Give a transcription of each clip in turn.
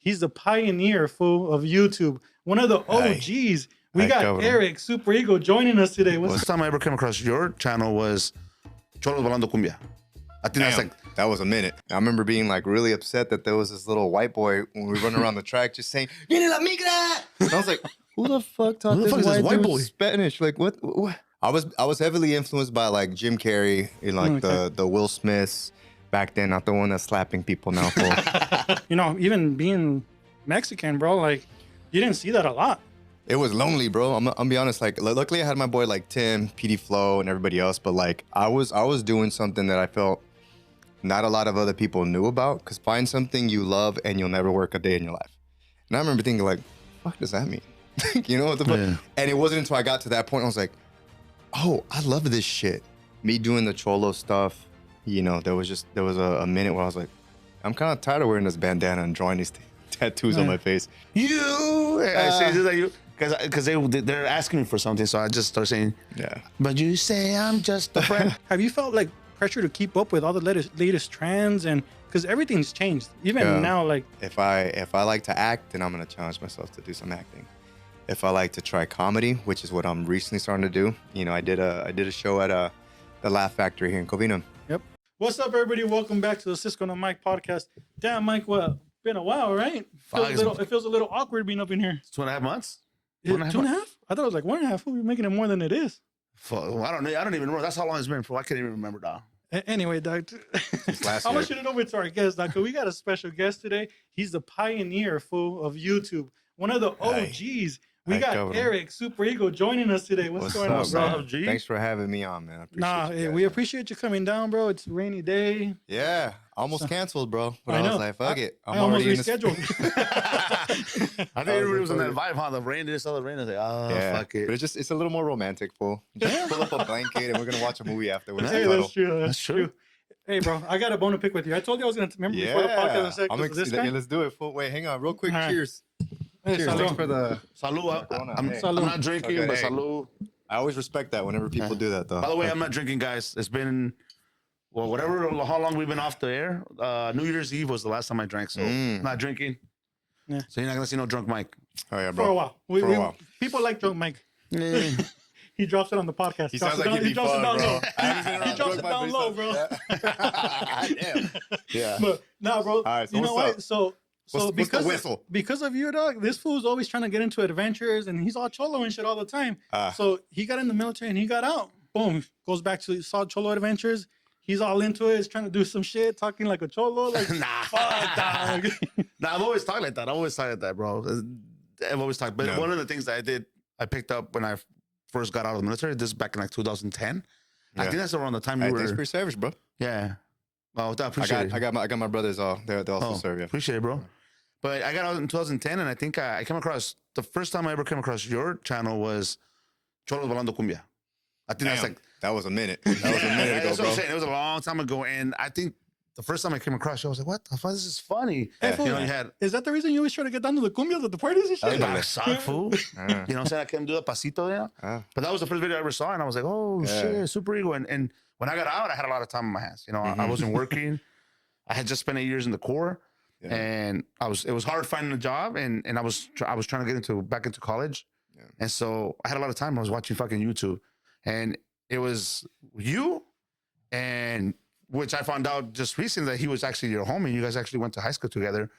He's the pioneer, fool, of YouTube. One of the OGs. We got Eric Supereeego joining us today. The first time I ever came across your channel was Cholos Bailando Cumbia. I think that's like... That was a minute. I remember being like really upset that there was this little white boy when we were running around the track just saying, "Viene la migra!" And I was like, who the fuck taught this white boy Spanish? Like, what? I was heavily influenced by like Jim Carrey and like the Will Smiths back then, not the one that's slapping people now. You know, even being Mexican, bro, like you didn't see that a lot. It was lonely, bro. I'm gonna be honest. Like, luckily I had my boy like Tim, PD Flow, and everybody else. But like, I was doing something that I felt not a lot of other people knew about. Because find something you love and you'll never work a day in your life. And I remember thinking like, what does that mean? You know what the fuck? Yeah. And it wasn't until I got to that point I was like, oh, I love this shit. Me doing the cholo stuff. You know, there was a minute where I was like, I'm kind of tired of wearing this bandana and drawing these tattoos on my face. I say you. Because they're asking me for something, so I just start saying, yeah. But you say I'm just a friend. Have you felt like pressure to keep up with all the latest trends, and because everything's changed, even now? Like, if I like to act, then I'm gonna challenge myself to do some acting. If I like to try comedy, which is what I'm recently starting to do, you know, I did a show at the Laugh Factory here in Covina. Yep. What's up, everybody? Welcome back to the Cisco and Mike podcast. Damn, Mike, well, been a while, right? It feels a little awkward being up in here. 2.5 months. 2.5? I thought it was like 1.5. We're making it more than it is. Well, I don't even remember. That's how long it's been for. I can't even remember, dog. Anyway, Doc, I want you to know it's our guest, Doc. We got a special guest today. He's the pioneer, fool, of YouTube. One of the OGs. We got Eric Supereeego joining us today. What's going on, bro? Thanks for having me on, man. We appreciate you coming down, bro. It's a rainy day. Yeah, almost canceled, bro. But I was like, fuck it. I almost rescheduled. I think everybody was on that vibe, huh? The rain, I saw the rain. I was like, oh, fuck it. But it's a little more romantic, fool. Just pull up a blanket and we're gonna watch a movie afterwards. Hey, that's true. That's true. Hey, bro, I got a bone to pick with you. I told you I was gonna remember before the podcast. I said, I'm excited. Let's do it, fool. Wait, hang on, real quick. Cheers. Hey, cheers. Thanks for the salud. I'm not drinking, but salud. I always respect that whenever people do that, though. By the way, I'm not drinking, guys. It's been, well, how long we've been off the air. New Year's Eve was the last time I drank, so I'm not drinking. Yeah. So you're not gonna see no drunk Mike. Oh yeah, bro. For a while. People like drunk Mike. He drops it on the podcast. He sounds like he'd be fun, bro. He drops it down low, bro. Damn. Yeah. But nah, bro. All right, so you know what? So what's the whistle? Because of you, dog, this fool's always trying to get into adventures, and he's all cholo and shit all the time. So he got in the military and he got out. Boom. Goes back to saw cholo adventures. He's all into it. He's trying to do some shit, talking like a cholo. Like, fuck, dog. Nah, I've always talked like that. Bro. I've always talked. But one of the things that I picked up when I first got out of the military, this is back in like 2010. I think that's around the time you were. Thanks for your service, bro. Yeah. Well, I appreciate it. I got my brothers all. They also serve. Yeah. Appreciate it, bro. But I got out in 2010, and I think I came across, the first time I ever came across your channel was Cholos Bailando Cumbia. I think that's like... That was a minute. That was a minute ago, that's bro. What I'm saying. It was a long time ago, and I think the first time I came across you, I was like, what the fuck? This is funny. Hey, fool, is that the reason you always try to get down to the cumbias at the parties and shit? I suck, fool. You know what I'm saying? I couldn't do a pasito, yeah. But that was the first video I ever saw, and I was like, oh, shit, Supereeego. And when I got out, I had a lot of time on my hands. You know, I wasn't working. I had just spent 8 years in the Corps. Yeah. And it was hard finding a job, and I was trying to get back into college, and so I had a lot of time. I was watching fucking YouTube, and it was you, and which I found out just recently that he was actually your homie. You guys actually went to high school together.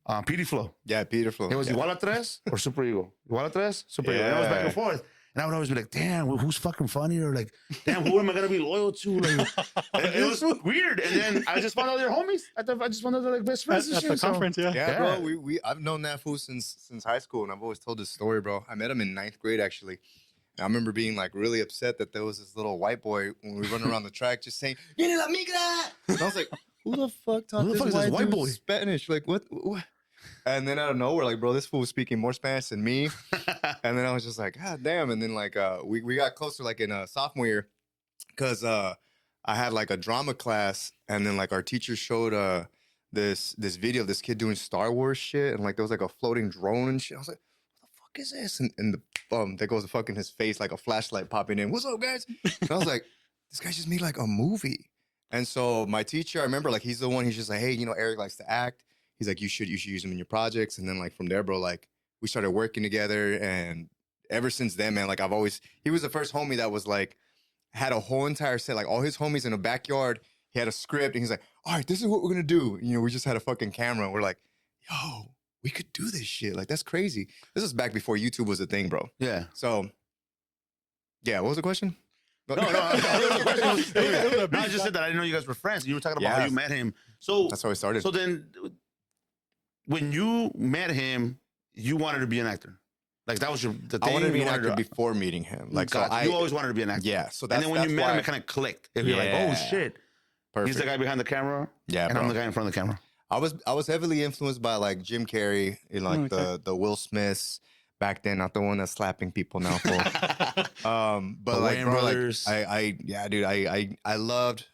PD Flow. Yeah, Peter Flow. It was Igual a Tres or Supereeego. Igual a Tres, Supereeego. Yeah. And I was back and forth. And I would always be like, damn, who's fucking funnier? Like, damn, who am I going to be loyal to? Like, it was weird. And then I just found out they're homies. I just found out they're like best friends. At the conference, Yeah, bro. I've known that fool since high school. And I've always told this story, bro. I met him in 9th grade, actually. And I remember being like really upset that there was this little white boy when we run around the track just saying, "Viene la migra!" And I was like, who the fuck taught this white boy Spanish? Like, what? And then out of nowhere, like, bro, this fool was speaking more Spanish than me. And then I was just like, God damn. And then like we got closer like in sophomore year because I had like a drama class, and then like our teacher showed this video of this kid doing Star Wars shit, and like there was like a floating drone and shit. I was like, what the fuck is this? And the there goes the fucking his face like a flashlight popping in. What's up, guys? And I was like, this guy just made like a movie. And so my teacher, I remember like he's the one, he's just like, hey, you know, Eric likes to act. he's like, you should use them in your projects. And then like from there, bro, like we started working together, and ever since then, man, like he was the first homie that was like, had a whole entire set, like all his homies in the backyard. He had a script, and he's like, all right, this is what we're gonna do. You know, we just had a fucking camera. And we're like, yo, we could do this shit. Like, that's crazy. This is back before YouTube was a thing, bro. Yeah. So, yeah, what was the question? No, I just said that I didn't know you guys were friends. You were talking about how you met him. So that's how we started. So then, when you met him, you wanted to be an actor. Like that was the thing. I wanted to be an actor before meeting him. Like, so you always wanted to be an actor. Yeah. So that's, and then when you met him, it kind of clicked. If you're like, oh shit, perfect. He's the guy behind the camera. Yeah, and I'm the guy in front of the camera. I was heavily influenced by like Jim Carrey and like the Will Smiths back then, not the one that's slapping people now. But like, bro, brothers. Like I loved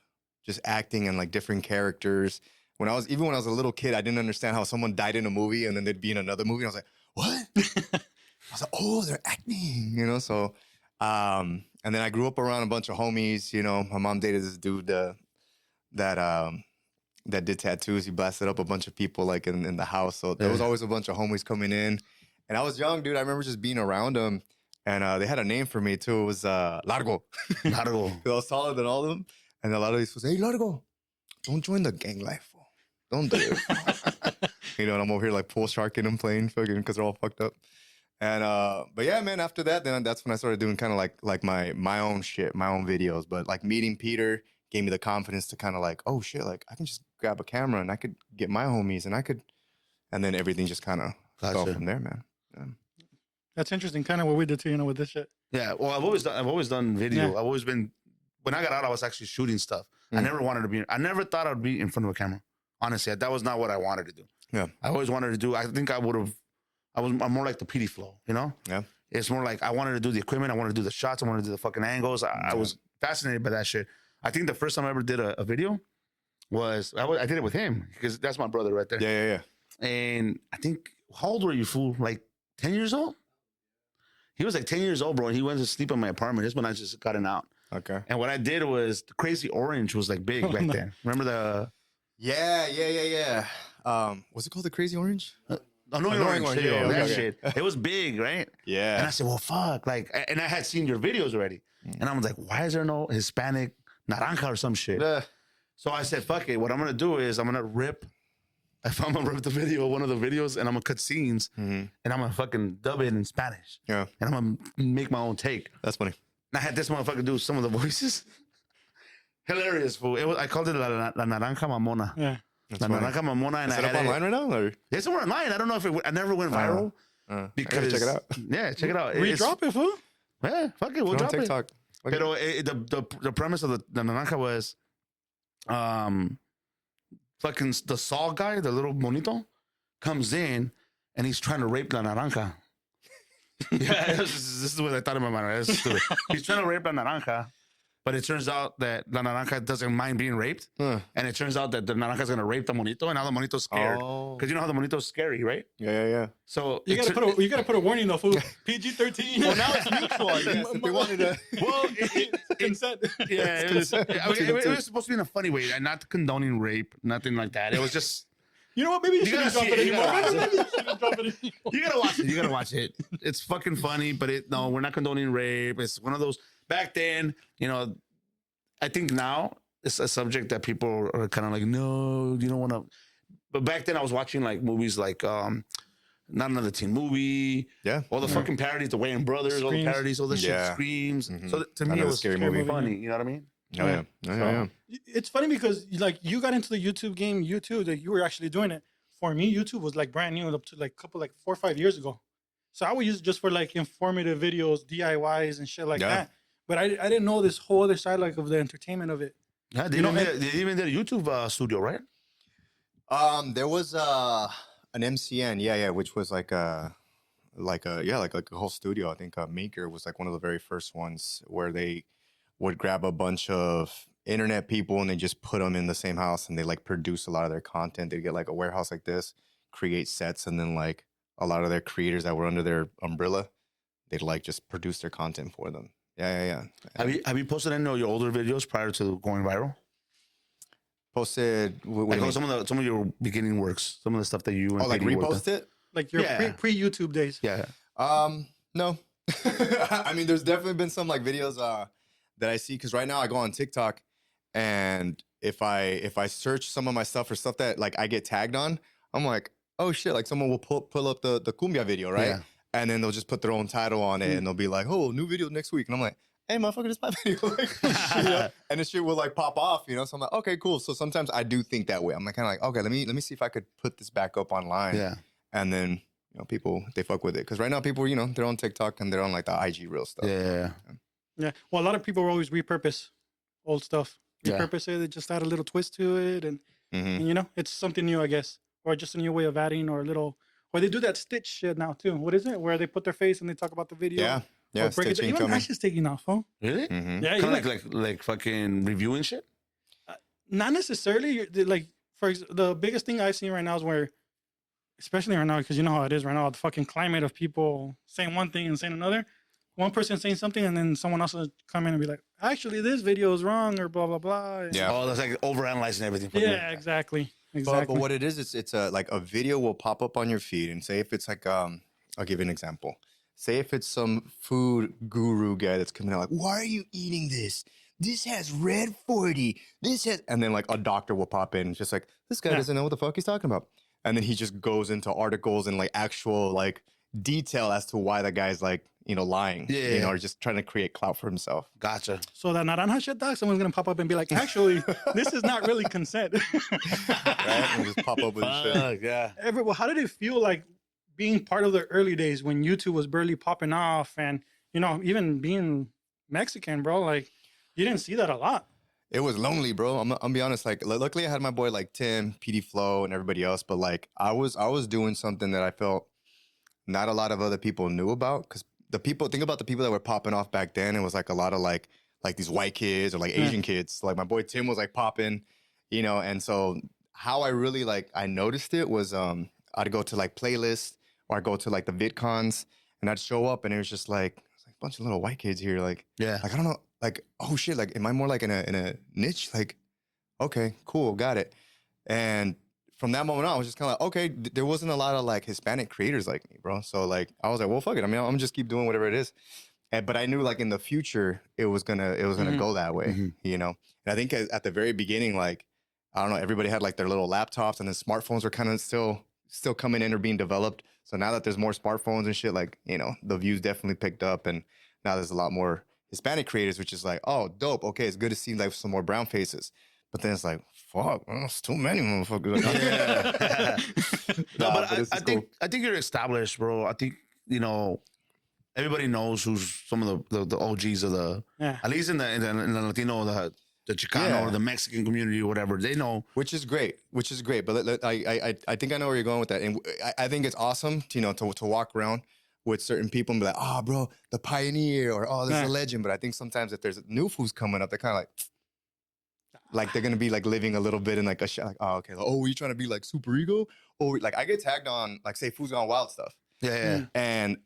just acting and like different characters. When I was a little kid, I didn't understand how someone died in a movie and then they'd be in another movie. And I was like, what? I was like, oh, they're acting, you know? So, and then I grew up around a bunch of homies, you know. My mom dated this dude that did tattoos. He blasted up a bunch of people like in the house. So there was always a bunch of homies coming in. And I was young, dude. I remember just being around them. And they had a name for me too. It was Largo. Largo. I was taller than all of them. And a lot of these was, hey, Largo, don't join the gang life, fool. Don't do it. You know, and I'm over here like pool sharking them, playing fucking because they're all fucked up. And but yeah, man, after that, then that's when I started doing kind of like my own shit, my own videos. But like meeting Peter gave me the confidence to kind of like, oh shit, like I can just grab a camera and I could get my homies and then everything just kind of fell from there, man. Yeah. That's interesting, kind of what we did too, you know, with this shit. Yeah, well, I've always done video. Yeah. I've always been, when I got out, I was actually shooting stuff. I never thought I would be in front of a camera. Honestly, that was not what I wanted to do. Yeah, I always wanted to do. I think I'm more like the PD flow, you know. Yeah, it's more like I wanted to do the equipment. I wanted to do the shots. I wanted to do the fucking angles. I was fascinated by that shit. I think the first time I ever did a video was I did it with him because that's my brother right there. Yeah. And I think, how old were you, fool? Like 10 years old? He was like 10 years old, bro, and he went to sleep in my apartment. This is when I just got out. Okay. And what I did was the Crazy Orange was like big back then. Remember the? Yeah. What's it called? The Crazy Orange? Annoying Orange. Yeah, that shit. It was big, right? Yeah. And I said, well, fuck. Like, and I had seen your videos already. And I was like, why is there no Hispanic naranja or some shit? So I said, fuck it. What I'm going to do is I'm going to rip the video, one of the videos, and I'm going to cut scenes, and I'm going to fucking dub it in Spanish. Yeah. And I'm going to make my own take. That's funny. And I had this motherfucker do some of the voices. Hilarious, fool. I called it La Naranja Mamona. Yeah. La Naranja Mamona. And is it up online right now? Or? It's somewhere online. I don't know if I never went viral. Because check it out. Yeah, check it out. Drop it, fool. Yeah, fuck it. We'll drop TikTok. But the premise of the Naranja was, fucking the Saw guy, the little monito, comes in and he's trying to rape La Naranja. Yeah, this is what I thought in my mind. He's trying to rape La Naranja. But it turns out that La Naranja doesn't mind being raped. And it turns out that the Naranja is going to rape the monito, and now the monito's scared. Because you know how the monito's scary, right? Yeah. So you gotta put a warning though, fool. PG-13. Well, now it's mutual, I guess. If they wanted to. Well, consent. Yeah, it was supposed to be in a funny way, and not condoning rape, nothing like that. It was just. You know what? Maybe you shouldn't drop it anymore. You gotta watch it. You gotta watch it. It's fucking funny, but no, we're not condoning rape. It's one of those. Back then, you know, I think now it's a subject that people are kind of like, no, you don't want to. But back then, I was watching like movies like Not Another Teen Movie. Yeah. All the fucking parodies, the Wayans Brothers, Screams. All the parodies, all the shit, Screams. So to me, it was scary movie. Funny. You know what I mean? Oh, yeah. It's funny because like you got into the YouTube game, like you were actually doing it. For me, YouTube was like brand new up to like 4 or 5 years ago. So I would use it just for like informative videos, DIYs and shit like that. But I didn't know this whole other side like of the entertainment of it. Yeah, they even did a YouTube studio, right? There was an MCN, which was like a whole studio. I think Maker was like one of the very first ones where they would grab a bunch of internet people and they just put them in the same house and they like produce a lot of their content. They'd get like a warehouse like this, create sets, and then like a lot of their creators that were under their umbrella, they'd like just produce their content for them. Yeah. Have you posted any of your older videos prior to going viral? Posted Like some of your beginning works, some of the stuff that you and like Katie worked on. repost it? Like your pre-YouTube days. Yeah. No. I mean, there's definitely been some like videos that I see because right now I go on TikTok, and if I search some of my stuff or stuff that like I get tagged on, I'm like, oh shit, like someone will pull up the cumbia video, right? Yeah. And then they'll just put their own title on it, and they'll be like, oh, new video next week, and I'm like, hey, motherfucker, this is my video. Like, you know? And this shit will like pop off, you know. So I'm like, okay, cool. So sometimes I do think that way. I'm like kind of like, okay, let me see if I could put this back up online. Yeah. And then people they fuck with it because right now people they're on TikTok and they're on like the IG real stuff. Yeah. Yeah. Well, a lot of people will always repurpose old stuff. Yeah. Repurpose it. They just add a little twist to it, and it's something new, I guess, or just a new way of adding, or a little. Or they do that Stitch shit now too. What is it? Where they put their face and they talk about the video. Yeah. Stitching coming. That shit's taking off, huh? Really? Mm-hmm. Yeah. Kind of like fucking reviewing shit. Not necessarily. Like the biggest thing I've seen right now is where, especially right now, because you know how it is right now, the fucking climate of people saying one thing and saying another. One person saying something and then someone else will come in and be like, actually, this video is wrong or blah, blah, blah. Yeah. Oh, that's like overanalyzing everything. Yeah, exactly. But what it is, it's like a video will pop up on your feed, and say if it's like, I'll give you an example. Say if it's some food guru guy that's coming out like, why are you eating this? This has red 40. This has, and then like a doctor will pop in, just like, this guy doesn't know what the fuck he's talking about. And then he just goes into articles and like actual like detail as to why the guy's like, lying, or just trying to create clout for himself. Gotcha. So that naranja shit, dog, someone's going to pop up and be like, actually, this is not really consent. Right? And just pop up with shit. Yeah. Well, how did it feel like being part of the early days when YouTube was barely popping off, and, even being Mexican, bro, like you didn't see that a lot. It was lonely, bro. I'm gonna be honest. Like, luckily I had my boy like Tim, PD Flow, and everybody else. But like, I was doing something that I felt not a lot of other people knew about, because think about the people that were popping off back then. It was like a lot of like these white kids or like Asian kids. Like my boy Tim was like popping, and so how I really I noticed it was I'd go to like playlists, or I'd go to like the VidCons, and I'd show up and it was just like a bunch of little white kids here. Like I don't know, like, oh shit, like am I more like in a niche? Like, okay, cool, got it. And from that moment on, I was just kind of like, okay, there wasn't a lot of like Hispanic creators like me, bro. So like, I was like, well, fuck it. I mean, I'm just keep doing whatever it is. But I knew like in the future, it was gonna go that way, And I think at the very beginning, like, I don't know, everybody had like their little laptops, and then smartphones were kind of still coming in or being developed. So now that there's more smartphones and shit, like, the views definitely picked up, and now there's a lot more Hispanic creators, which is like, oh, dope. Okay, it's good to see like some more brown faces. But then it's like, fuck, it's too many motherfuckers. No, but I think you're established, bro. I think, everybody knows who's some of the OGs of the, at least in the Latino, the Chicano or the Mexican community or whatever, they know. Which is great. But I think I know where you're going with that. And I think it's awesome to walk around with certain people and be like, oh, bro, the pioneer, or oh, this is a legend. But I think sometimes if there's new foods coming up, they're kind of like they're gonna be like living a little bit in like a like, oh, okay, like, oh, you trying to be like Supereeego? Or like I get tagged on like, say, Food's Gone Wild stuff. Yeah. And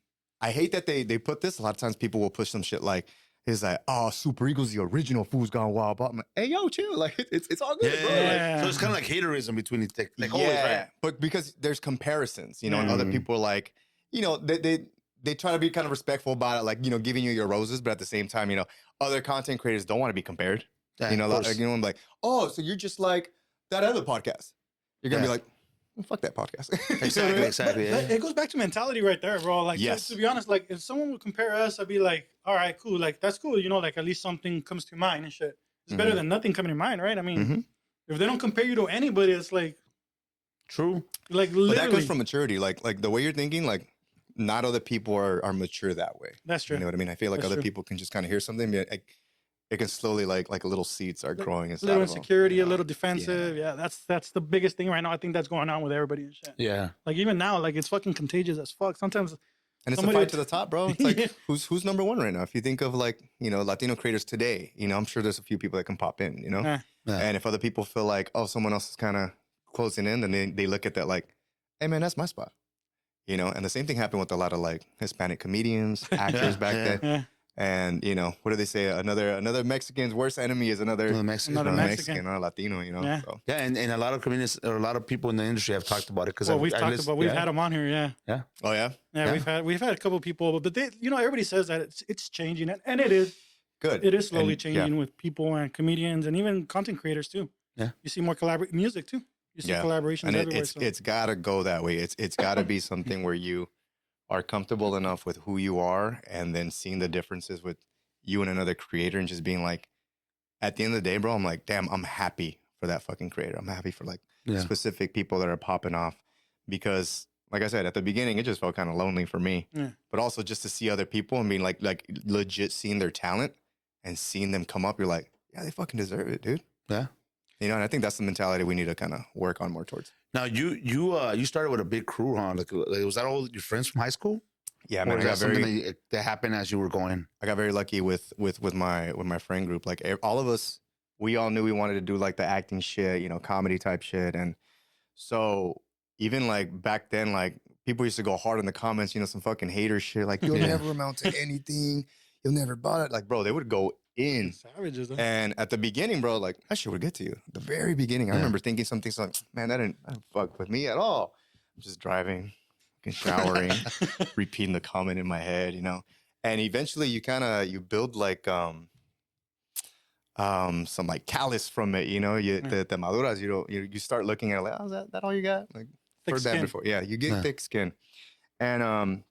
I hate that they put this. A lot of times people will push some shit like, it's like, oh, Supereego's the original Food's Gone Wild. But I'm like, hey, yo, chill. Like it's all good, bro. Like, so it's kind of like haterism between the like always, right? But because there's comparisons, and other people are like, they try to be kind of respectful about it, like, giving you your roses, but at the same time, other content creators don't want to be compared. Yeah, I'm like, oh, so you're just like that other podcast. You're gonna be like, well, fuck that podcast. Exactly. Yeah. It goes back to mentality right there, bro. Like, to be honest, like if someone would compare us, I'd be like, all right, cool. Like that's cool. Like at least something comes to mind and shit. It's better than nothing coming to mind, right? I mean, if they don't compare you to anybody, it's like true. Like literally, but that comes from maturity. Like the way you're thinking, like not other people are mature that way. That's true. You know what I mean? I feel like other people can just kind of hear something, but it can slowly like a little seed start growing. A little insecurity, a little defensive. Yeah, that's the biggest thing right now. I think that's going on with everybody and shit. Yeah. Like even now, like it's fucking contagious as fuck. Sometimes. And it's a fight to the top, bro. It's like who's number one right now? If you think of like, Latino creators today, I'm sure there's a few people that can pop in, And if other people feel like, oh, someone else is kind of closing in, then they look at that like, hey man, that's my spot. And the same thing happened with a lot of like Hispanic comedians, actors back then. And you know, what do they say? Another Mexican's worst enemy is another Mexican. Another Mexican, not a Latino. You know. Yeah. So. Yeah, and a lot of communities or a lot of people in the industry have talked about it because we've had them on here. Yeah. Oh yeah. Yeah. We've had a couple of people, but they, you know, everybody says that it's changing, and it is good. It is slowly changing with people and comedians and even content creators too. Yeah. You see more music too. You see collaborations and everywhere. It's got to go that way. It's got to be something where you are comfortable enough with who you are, and then seeing the differences with you and another creator, and just being like, at the end of the day, bro, I'm like, damn, I'm happy for that fucking creator. I'm happy for like specific people that are popping off, because like I said, at the beginning, it just felt kind of lonely for me, but also just to see other people and being like legit seeing their talent and seeing them come up. You're like, yeah, they fucking deserve it, dude. Yeah. You know, and I think that's the mentality we need to kind of work on more towards. Now you started with a big crew, huh? Like was that all your friends from high school? Yeah, or man. is that something that happened as you were going? I got very lucky with my friend group. Like all of us, we all knew we wanted to do like the acting shit, you know, comedy type shit, and so even like back then, like people used to go hard in the comments, you know, some fucking hater shit, like you'll never amount to anything, you'll never bought it. Like, bro, they would go in. Savages, though. And at the beginning, bro, like that shit would get to you. The very beginning, I remember thinking something like, man, that didn't fuck with me at all. I'm just driving, showering, repeating the comment in my head, you know. And eventually, you build like some like callus from it, you know. The maduras, you start looking at it like, oh, is that all you got? Like Thick heard that skin. before. Yeah, you get thick skin, and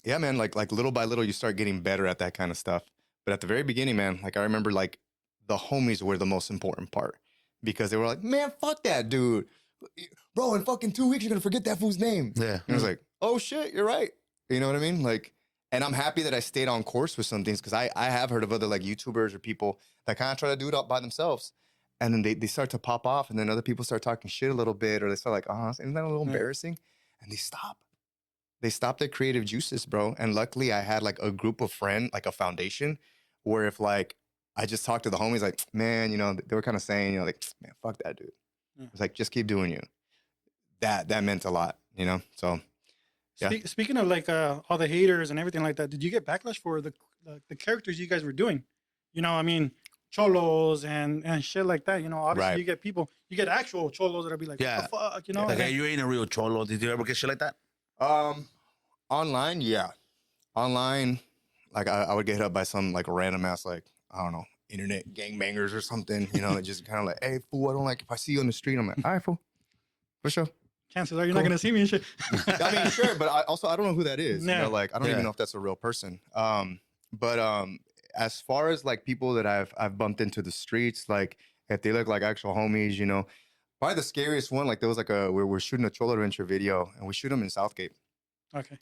yeah, man, like little by little, you start getting better at that kind of stuff. But at the very beginning, man, like I remember like the homies were the most important part, because they were like, man, fuck that dude. Bro, in fucking 2 weeks, you're going to forget that fool's name. Yeah. And I was like, oh shit, you're right. You know what I mean? Like, and I'm happy that I stayed on course with some things, because I have heard of other like YouTubers or people that kind of try to do it all by themselves. And then they start to pop off, and then other people start talking shit a little bit, or they start like, oh, isn't that a little embarrassing? And they stop. They stop their creative juices, bro. And luckily I had like a group of friends, like a foundation, where if like I just talked to the homies, like, man, you know, they were kind of saying, you know, like, man, fuck that dude. It's like, just keep doing you. That meant a lot, you know? So, yeah. Speaking of like all the haters and everything like that, did you get backlash for the characters you guys were doing? You know, I mean, cholos and shit like that. You know, obviously you get actual cholos that'll be like, what the fuck, you know? Like, hey, you ain't a real cholo. Did you ever get shit like that? Online, yeah. Online, like I would get hit up by some like random ass, like, I don't know, internet gangbangers or something, you know, that just kind of like, hey, fool, I don't like if I see you on the street. I'm like, all right, fool, for sure. Chances are you're not going to see me and shit. I mean, sure, but I don't know who that is. No. You know, like, I don't even know if that's a real person. But as far as like people that I've bumped into the streets, like if they look like actual homies, you know, probably the scariest one, like there was like we're shooting a Cholo Adventure video, and we shoot them in Southgate. Okay.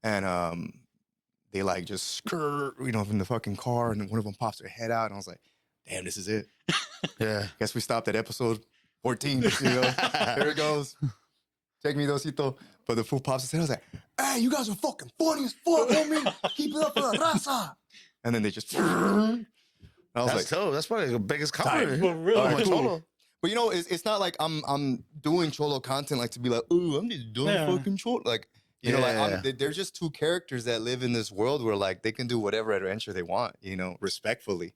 And they like just skirt, you know, from the fucking car, and then one of them pops their head out, and I was like, damn, this is it. Yeah. Guess we stopped at episode 14. You know, here it goes. Take me, Dosito. But the fool pops his head. I was like, hey, you guys are fucking funny as fuck, homie. Keep it up for the raza. And then they just. I was like, dope. That's probably the biggest compliment. For real. all right, cool. But you know, it's not like I'm doing Cholo content like to be like, ooh, I'm just doing fucking Cholo. Like, you know, like they're just two characters that live in this world where like they can do whatever adventure they want, you know, respectfully.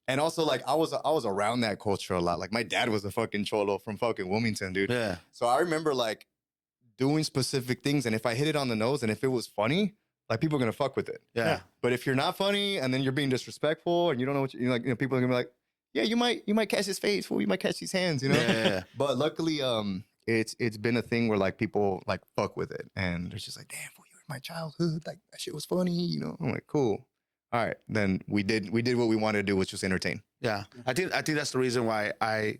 And also, like, I was around that culture a lot. Like, my dad was a fucking Cholo from fucking Wilmington, dude. Yeah. So I remember, like, doing specific things. And if I hit it on the nose and if it was funny, like, people are going to fuck with it. Yeah. But if you're not funny and then you're being disrespectful and you don't know what you're like, you know, people are going to be like, yeah, you might catch his face, fool. You might catch his hands, you know? Yeah. But luckily, it's been a thing where, like, people, like, fuck with it. And they're just like, damn, fool, you were in my childhood. Like, that shit was funny, you know? I'm like, cool. All right, then we did what we wanted to do, which was entertain. Yeah, I think that's the reason why I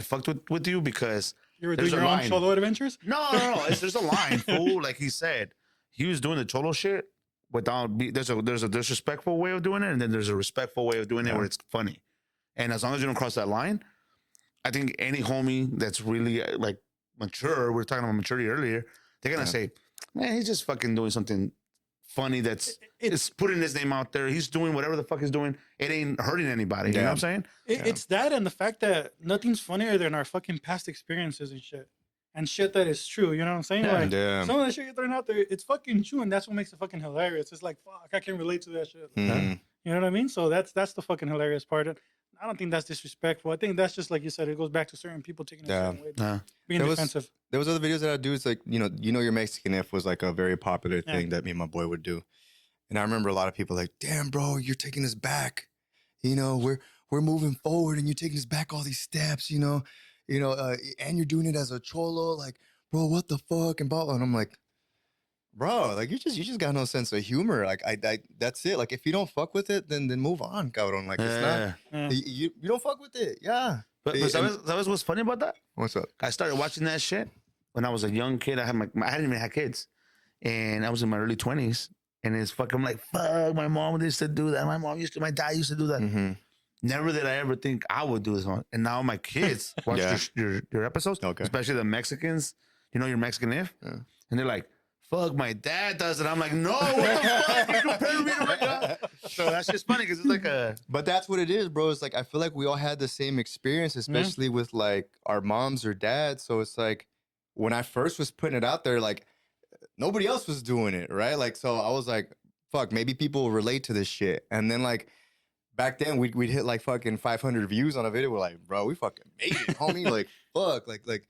fucked with you, because you were doing your own Cholo adventures. No. There's a line, fool. Like he said, he was doing the Cholo shit without. There's a disrespectful way of doing it, and then there's a respectful way of doing it where it's funny. And as long as you don't cross that line, I think any homie that's really like mature, we were talking about maturity earlier, they're gonna say, man, he's just fucking doing something funny that's it's putting his name out there. He's doing whatever the fuck he's doing. It ain't hurting anybody. You know what I'm saying? It's that and the fact that nothing's funnier than our fucking past experiences and shit. and shit that is true. You know what I'm saying? Like some of the shit you're throwing out there, it's fucking true, and that's what makes it fucking hilarious. It's like, fuck, I can relate to that shit. You know what I mean? So that's the fucking hilarious part. I don't think that's disrespectful. I think that's just like you said. It goes back to certain people taking it a certain way, being defensive. There was other videos that I'd do. It's like, you know, you're Mexican if was like a very popular thing that me and my boy would do. And I remember a lot of people like, damn, bro, you're taking us back. You know, we're moving forward and you're taking us back all these steps, you know, and you're doing it as a cholo. Like, bro, what the fuck? And blah. And I'm like, bro, like you just got no sense of humor. Like I that's it. Like if you don't fuck with it, then move on, cabrón. Like it's not you don't fuck with it. Yeah. But that was what's funny about that? What's up? I started watching that shit when I was a young kid. I hadn't even had kids. And I was in my early 20s. And it's fucking, I'm like, fuck, my mom used to do that. My dad used to do that. Never did I ever think I would do this one. And now my kids watch your episodes, especially the Mexicans. You know, your Mexican if? And they're like, fuck, my dad does it. I'm like, no, what the fuck? You compared me to my dad. So that's just funny because it's like a... But that's what it is, bro. It's like, I feel like we all had the same experience, especially with like our moms or dads. So it's like, when I first was putting it out there, like, nobody else was doing it, right? Like, so I was like, fuck, maybe people will relate to this shit. And then like back then we'd hit like fucking 500 views on a video. We're like, bro, we fucking made it, homie. Like, fuck, like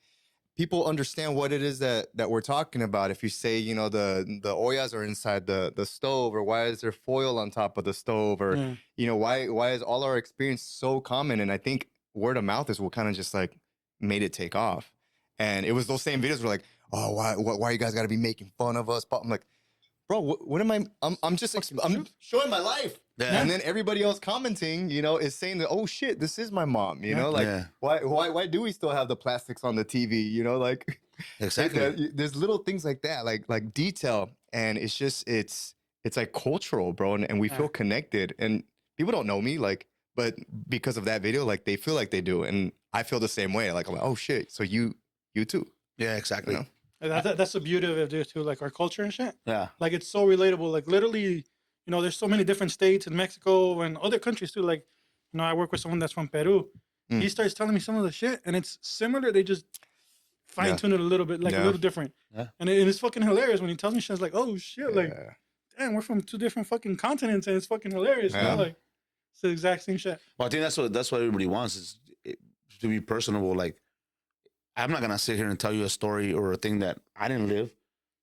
people understand what it is that we're talking about. If you say, you know, the ollas are inside the stove, or why is there foil on top of the stove, or you know, why is all our experience so common? And I think word of mouth is what kind of just like made it take off. And it was those same videos were like, oh, why you guys got to be making fun of us? But I'm like, bro, what am I? I'm just I'm showing my life. Yeah. And then everybody else commenting, you know, is saying that, oh shit, this is my mom. You know, like why do we still have the plastics on the TV? You know, like exactly. There's little things like that, like detail, and it's just it's like cultural, bro, and we feel connected. And people don't know me, like, but because of that video, like they feel like they do, and I feel the same way. Like I'm like, oh shit, so you too. Yeah, exactly. You know? That's the beauty of it too, like our culture and shit. Yeah. Like it's so relatable. Like literally, you know, there's so many different states in Mexico and other countries too. Like, you know, I work with someone that's from Peru. He starts telling me some of the shit and it's similar. They just fine tune it a little bit, like a little different. Yeah. And it's fucking hilarious when he tells me shit. It's like, oh shit, like, damn, we're from 2 different fucking continents and it's fucking hilarious. You know? Like, it's the exact same shit. Well, I think that's what everybody wants is to be personable. Like, I'm not gonna sit here and tell you a story or a thing that I didn't live.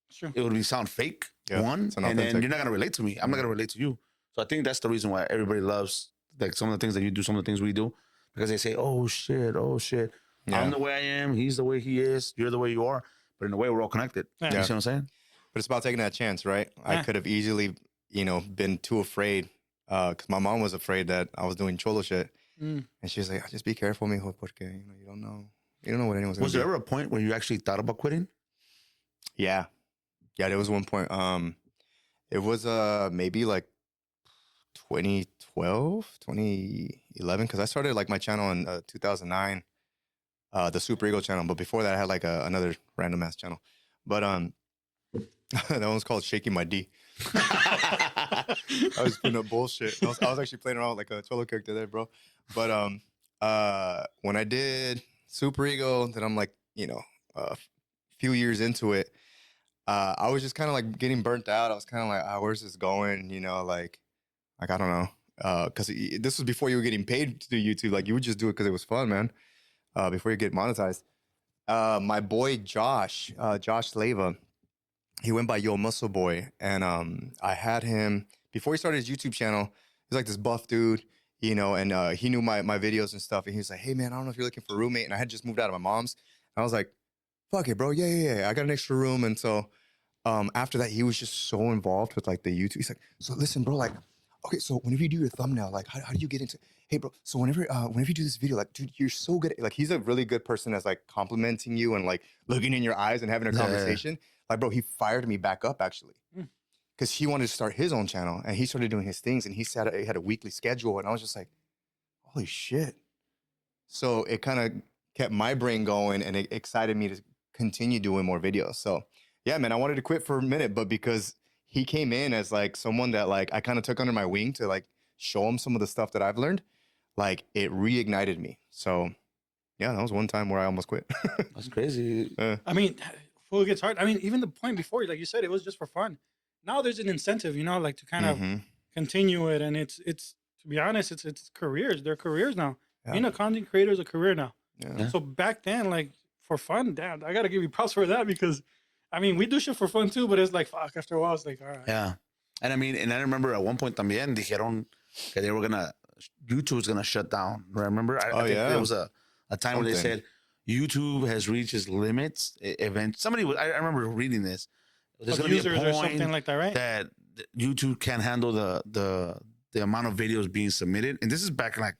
Sure. It would sound fake, and then you're not gonna relate to me. I'm not gonna relate to you. So I think that's the reason why everybody loves like some of the things that you do, some of the things we do, because they say, "Oh shit, oh shit, I'm the way I am. He's the way he is. You're the way you are." But in a way, we're all connected. You see what I'm saying? But it's about taking that chance, right? I could have easily, you know, been too afraid, because my mom was afraid that I was doing cholo shit, and she was like, "Just be careful, mijo, porque you know you don't know." You don't know what anyone's gonna do. Was there ever a point where you actually thought about quitting? Yeah, there was one point. It was maybe like 2012, 2011, because I started like my channel in 2009, the Supereeego channel. But before that, I had like another random ass channel. But that one was called Shaking My D. I was putting up bullshit. I was actually playing around with like a cholo character there, bro. But when I did Supereeego, then I'm like, you know, a few years into it, I was just kind of like getting burnt out. I was kind of like, where's this going? You know, like I don't know. Because this was before you were getting paid to do YouTube. Like you would just do it because it was fun, man. Before you get monetized. My boy Josh Leva, he went by Yo Muscle Boy. And I had him, before he started his YouTube channel, he's like this buff dude. You know, and he knew my videos and stuff. And he was like, hey, man, I don't know if you're looking for a roommate. And I had just moved out of my mom's. And I was like, fuck it, bro. Yeah. I got an extra room. And so after that, he was just so involved with like the YouTube. He's like, so listen, bro, like, okay, so whenever you do your thumbnail, like, how do you get into, hey, bro, so whenever you do this video, like, dude, you're so good. Like, he's a really good person that's like complimenting you and like looking in your eyes and having a conversation. Like, bro, he fired me back up actually. Because he wanted to start his own channel and he started doing his things and he had a weekly schedule and I was just like, holy shit. So it kind of kept my brain going and it excited me to continue doing more videos. So yeah, man, I wanted to quit for a minute, but because he came in as like someone that like I kind of took under my wing to like show him some of the stuff that I've learned, like it reignited me. So Yeah, that was one time where I almost quit. That's crazy. I mean, fool, it gets hard. I mean, even the point before, like you said, it was just for fun. Now there's an incentive, like to kind of continue it, and it's to be honest, it's careers. They're careers now. Yeah. Being a content creator is a career now. Yeah. So back then, like for fun, damn, I gotta give you props for that because, I mean, we do shit for fun too, but it's like fuck. After a while, it's like all right. Yeah, and I mean, and I remember at one point también dijeron que they were YouTube was gonna shut down. Remember? I think there was a time where they said YouTube has reached its limits. I remember reading this. There's gonna be a point or something like that, right? That YouTube can't handle the amount of videos being submitted, and this is back in like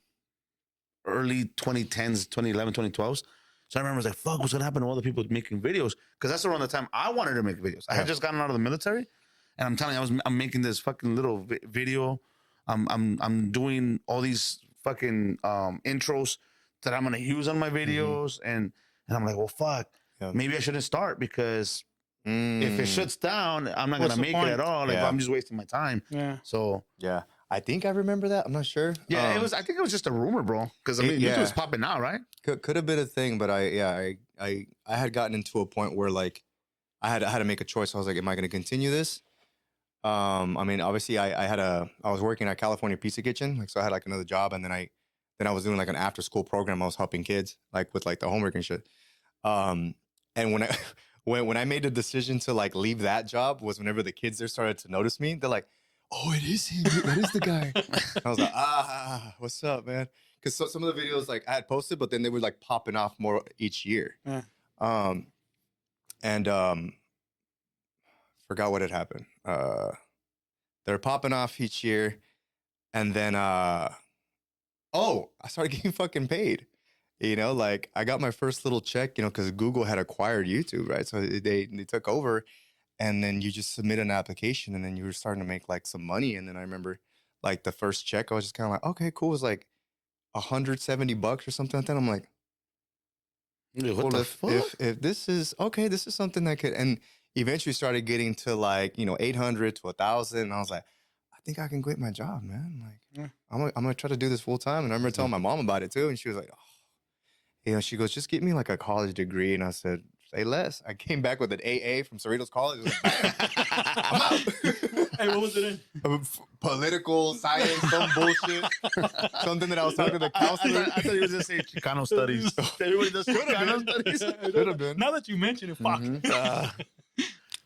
early 2010s, 2011, 2012s. So I remember I was like, fuck, what's gonna happen to all the people making videos? Because that's around the time I wanted to make videos. I had just gotten out of the military, and I'm telling you, I'm making this fucking little video. I'm doing all these fucking intros that I'm gonna use on my videos, and I'm like, well, fuck, maybe I shouldn't start because if it shuts down, I'm not gonna make it at all. Like I'm just wasting my time. Yeah. So I think I remember that. I'm not sure. Yeah, it was. I think it was just a rumor, bro. Because I mean, YouTube was popping out, right? Could have been a thing, but I had gotten into a point where like I had to make a choice. I was like, am I going to continue this? I mean, obviously, I was working at California Pizza Kitchen, like so I had like another job, and then I was doing like an after school program. I was helping kids like with like the homework and shit. And when I made the decision to like leave that job was whenever the kids there started to notice me. They're like, oh, it is him. That is the guy. I was like, what's up, man? Because some of the videos like I had posted, but then they were like popping off more each year. Yeah. Forgot what had happened. They're popping off each year, and then I started getting fucking paid. Like I got my first little check, because Google had acquired YouTube, right? So they took over. And then you just submit an application, and then you were starting to make like some money. And then I remember like the first check, I was just kind of like, okay, cool. It was like $170 or something like that. I'm like, what the fuck? If this is okay, this is something that could, and eventually started getting to like, 800 to 1,000. And I was like, I think I can quit my job, man. Like, I'm going to try to do this full time. And I remember telling my mom about it too. And she was like, she goes, just get me like a college degree. And I said, say less. I came back with an AA from Cerritos College. Like, I'm out. Hey, what was it in? Political science, some bullshit. Something that I was talking to the counselor. I thought he was just saying Chicano studies. Everybody does Chicano studies. Could have been. Now that you mention it, fuck.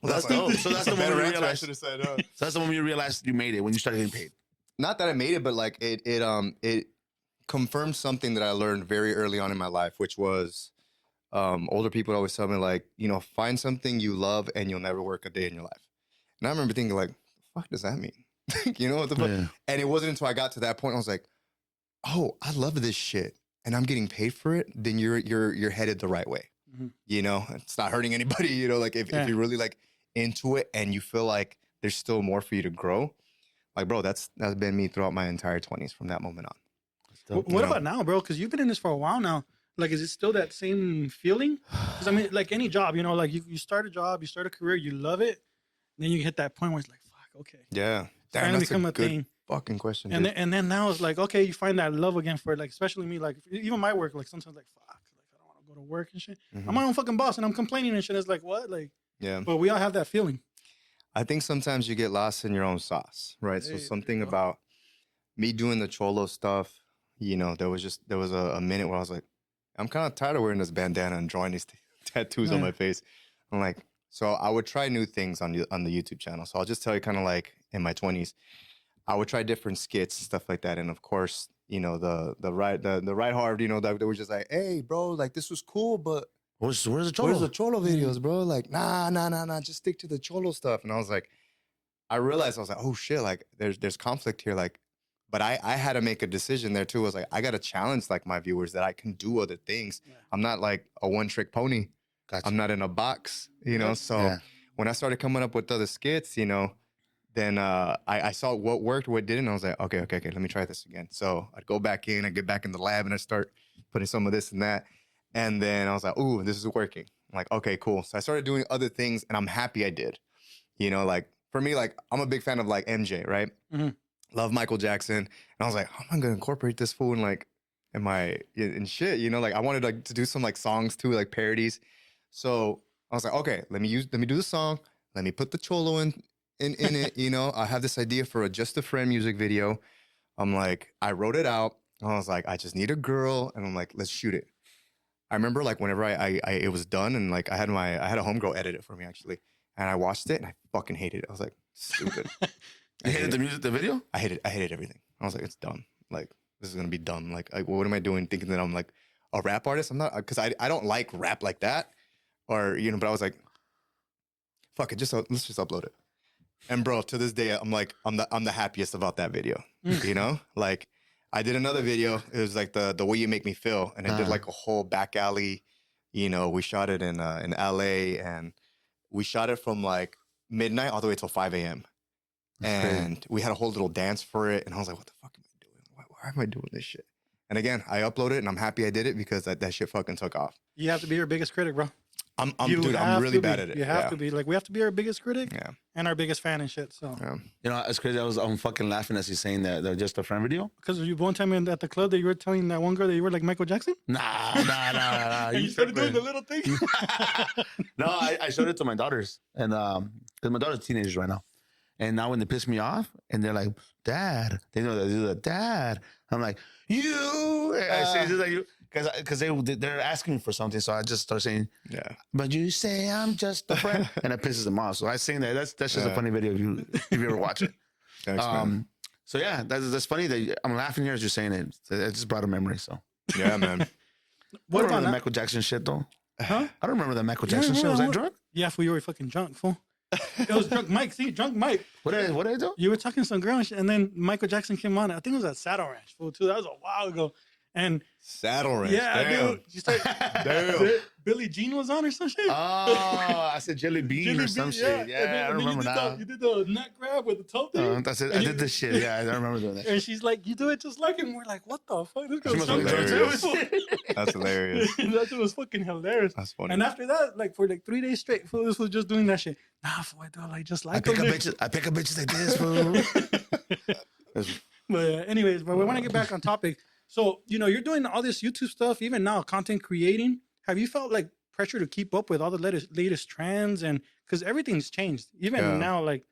That's the one you realized. I should have said. So that's the one you realized you made it when you started getting paid. Not that I made it, but like it confirmed something that I learned very early on in my life, which was older people always tell me like, find something you love and you'll never work a day in your life. And I remember thinking like, what does that mean? What the fuck? Yeah. And it wasn't until I got to that point I was like, oh, I love this shit and I'm getting paid for it. Then you're headed the right way. Mm-hmm. It's not hurting anybody. Like if you're really like into it and you feel like there's still more for you to grow, like bro, that's been me throughout my entire 20s from that moment on. What about now, bro? Because you've been in this for a while now. Like, is it still that same feeling? Because I mean, like any job, like you start a job, you start a career, you love it, and then you hit that point where it's like, fuck, okay. Yeah. Damn, that's a good fucking question. And then now it's like, okay, you find that love again for it. Like, especially me, like even my work, like sometimes like, fuck, like I don't want to go to work and shit. Mm-hmm. I'm my own fucking boss and I'm complaining and shit. It's like, what? Like, yeah. But we all have that feeling. I think sometimes you get lost in your own sauce, right? So something about me doing the cholo stuff, there was a minute where I was like, I'm kind of tired of wearing this bandana and drawing these tattoos on my face. I'm like, so I would try new things on the YouTube channel. So I'll just tell you kind of like in my 20s, I would try different skits and stuff like that. And of course, the right hard, that they were just like, hey, bro, like this was cool, but where's the cholo? Where's the cholo videos, bro? Like, nah, just stick to the cholo stuff. And I was like, I realized I was like, oh shit, like there's conflict here, like. But I had to make a decision there too. I was like, I got to challenge like my viewers that I can do other things. Yeah. I'm not like a one-trick pony. Gotcha. I'm not in a box, So when I started coming up with other skits, then I saw what worked, what didn't. I was like, okay, let me try this again. So I'd go back in, I'd get back in the lab and I'd start putting some of this and that. And then I was like, ooh, this is working. I'm like, okay, cool. So I started doing other things and I'm happy I did. Like for me, like I'm a big fan of like MJ, right? Mm-hmm. Love Michael Jackson. And I was like, how am I going to incorporate this fool in like in shit, you know, like I wanted like to do some like songs too, like parodies. So I was like, okay, let me do the song. Let me put the cholo in it. You know, I have this idea for a Just a Friend music video. I'm like, I wrote it out. I was like, I just need a girl, and I'm like, let's shoot it. I remember like whenever I it was done, and like I had a homegirl edit it for me actually, and I watched it and I fucking hated it. I was like, stupid. You hated the music, the video? I hated everything. I was like, it's done. Like this is gonna be dumb. Like what am I doing? Thinking that I'm like a rap artist? I'm not, because I don't like rap like that, or you know. But I was like, fuck it, let's just upload it. And bro, to this day, I'm like, I'm the happiest about that video. You know, like I did another video. It was like the way you make me feel, and I did like a whole back alley. You know, we shot it in LA, and we shot it from like midnight all the way till 5 a.m. And we had a whole little dance for it, and I was like, what the fuck am I doing? Why am I doing this shit? And again, I uploaded it, and I'm happy I did it because that shit fucking took off. You have to be your biggest critic, bro. I'm really bad at it. You have to be. Like, we have to be our biggest critic and our biggest fan and shit. So, you know, it's crazy. I'm fucking laughing as he's saying that they're Just a Friend video. Because you one time at the club that you were telling that one girl that you were like Michael Jackson? Nah. And you started doing the little thing? No, I showed it to my daughters. And because my daughter's teenagers right now. And now when they piss me off and they're like, Dad, they know that they do that, Dad. I'm like, you. I say just like you. Because they're asking me for something, so I just start saying, "Yeah." But you say I'm just a friend, and it pisses them off. So I sing that. That's just a funny video if you ever watch it. Thanks, so yeah, that's funny that I'm laughing here as you're saying it. It just brought a memory. So yeah, man. What about the Michael Jackson shit though? Huh? I don't remember that Michael Jackson shit. Was I drunk? Yeah, fool, you were fucking drunk, fool. It was drunk Mike. See, drunk Mike. What did I do? You were talking to some girl, and then Michael Jackson came on. I think it was at Saddle Ranch, fool, too. That was a while ago. And Saddle Ranch. Yeah, damn. dude. You started, damn. Billie Jean was on or some shit. Oh, I said Jelly Bean or some shit. Yeah, I remember now. You did the nut grab with the toe thing. I did this shit. Yeah, I remember doing that. And she's like, you do it just like him. We're like, what the fuck? This That's hilarious. That's hilarious. That shit was fucking hilarious. That's funny. And after that, like for like 3 days straight, fool, this was just doing that shit. Nah, fool, I do it like just like I pick up bitches like this, fool. But anyways, but we want to get back on topic. So, you know, you're doing all this YouTube stuff, even now, content creating. Have you felt like pressure to keep up with all the latest trends? And because everything's changed. Even now, like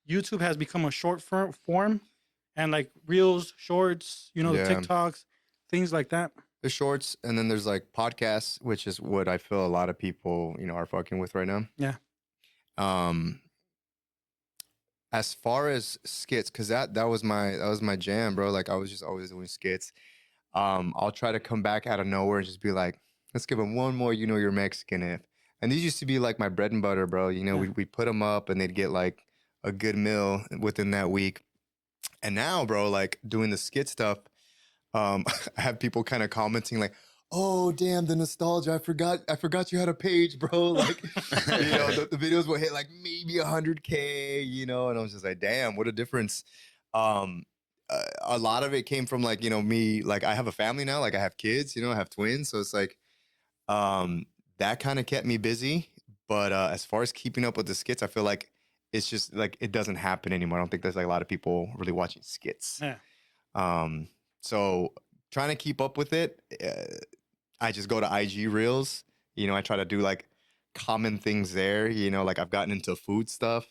YouTube has become a short form and like reels, shorts, you know, the TikToks, things like that. There's shorts, and then there's like podcasts, which is what I feel a lot of people, you know, are fucking with right now. Yeah. As far as skits, because that was my jam, bro. Like I was just always doing skits. I'll try to come back out of nowhere and just be like, let's give them one more, you know, you're Mexican if. And these used to be like my bread and butter, bro. You know, we put them up and they'd get like a good meal within that week. And now, bro, like doing the skit stuff, I have people kind of commenting like, oh, damn, the nostalgia. I forgot you had a page, bro. Like, you know, the videos will hit like maybe 100K, you know, and I was just like, damn, what a difference. A lot of it came from like, you know, me, like I have a family now, like I have kids, you know, I have twins. So it's like, that kind of kept me busy. But as far as keeping up with the skits, I feel like it's just like, it doesn't happen anymore. I don't think there's like a lot of people really watching skits. Yeah. So trying to keep up with it, I just go to IG Reels. You know, I try to do like common things there. You know, like I've gotten into food stuff.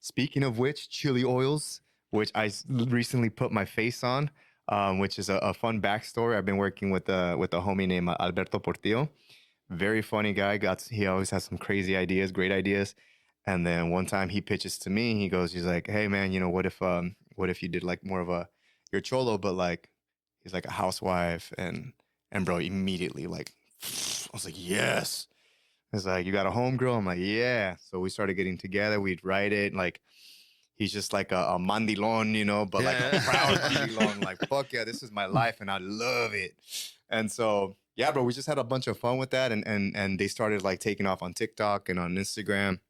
Speaking of which, chili oils, which I recently put my face on, which is a fun backstory. I've been working with a homie named Alberto Portillo. Very funny guy. He always has some crazy ideas, great ideas. And then one time he pitches to me. He's like, hey man, you know, what if you did like more of your cholo, but like he's like a housewife and bro, immediately like I was like, yes. It's like, you got a homegirl? I'm like, yeah. So we started getting together. We'd write it like. He's just like a mandilon, you know, but like a proud mandilon. Like, fuck yeah, this is my life and I love it. And so, yeah, bro, we just had a bunch of fun with that. And they started like taking off on TikTok and on Instagram,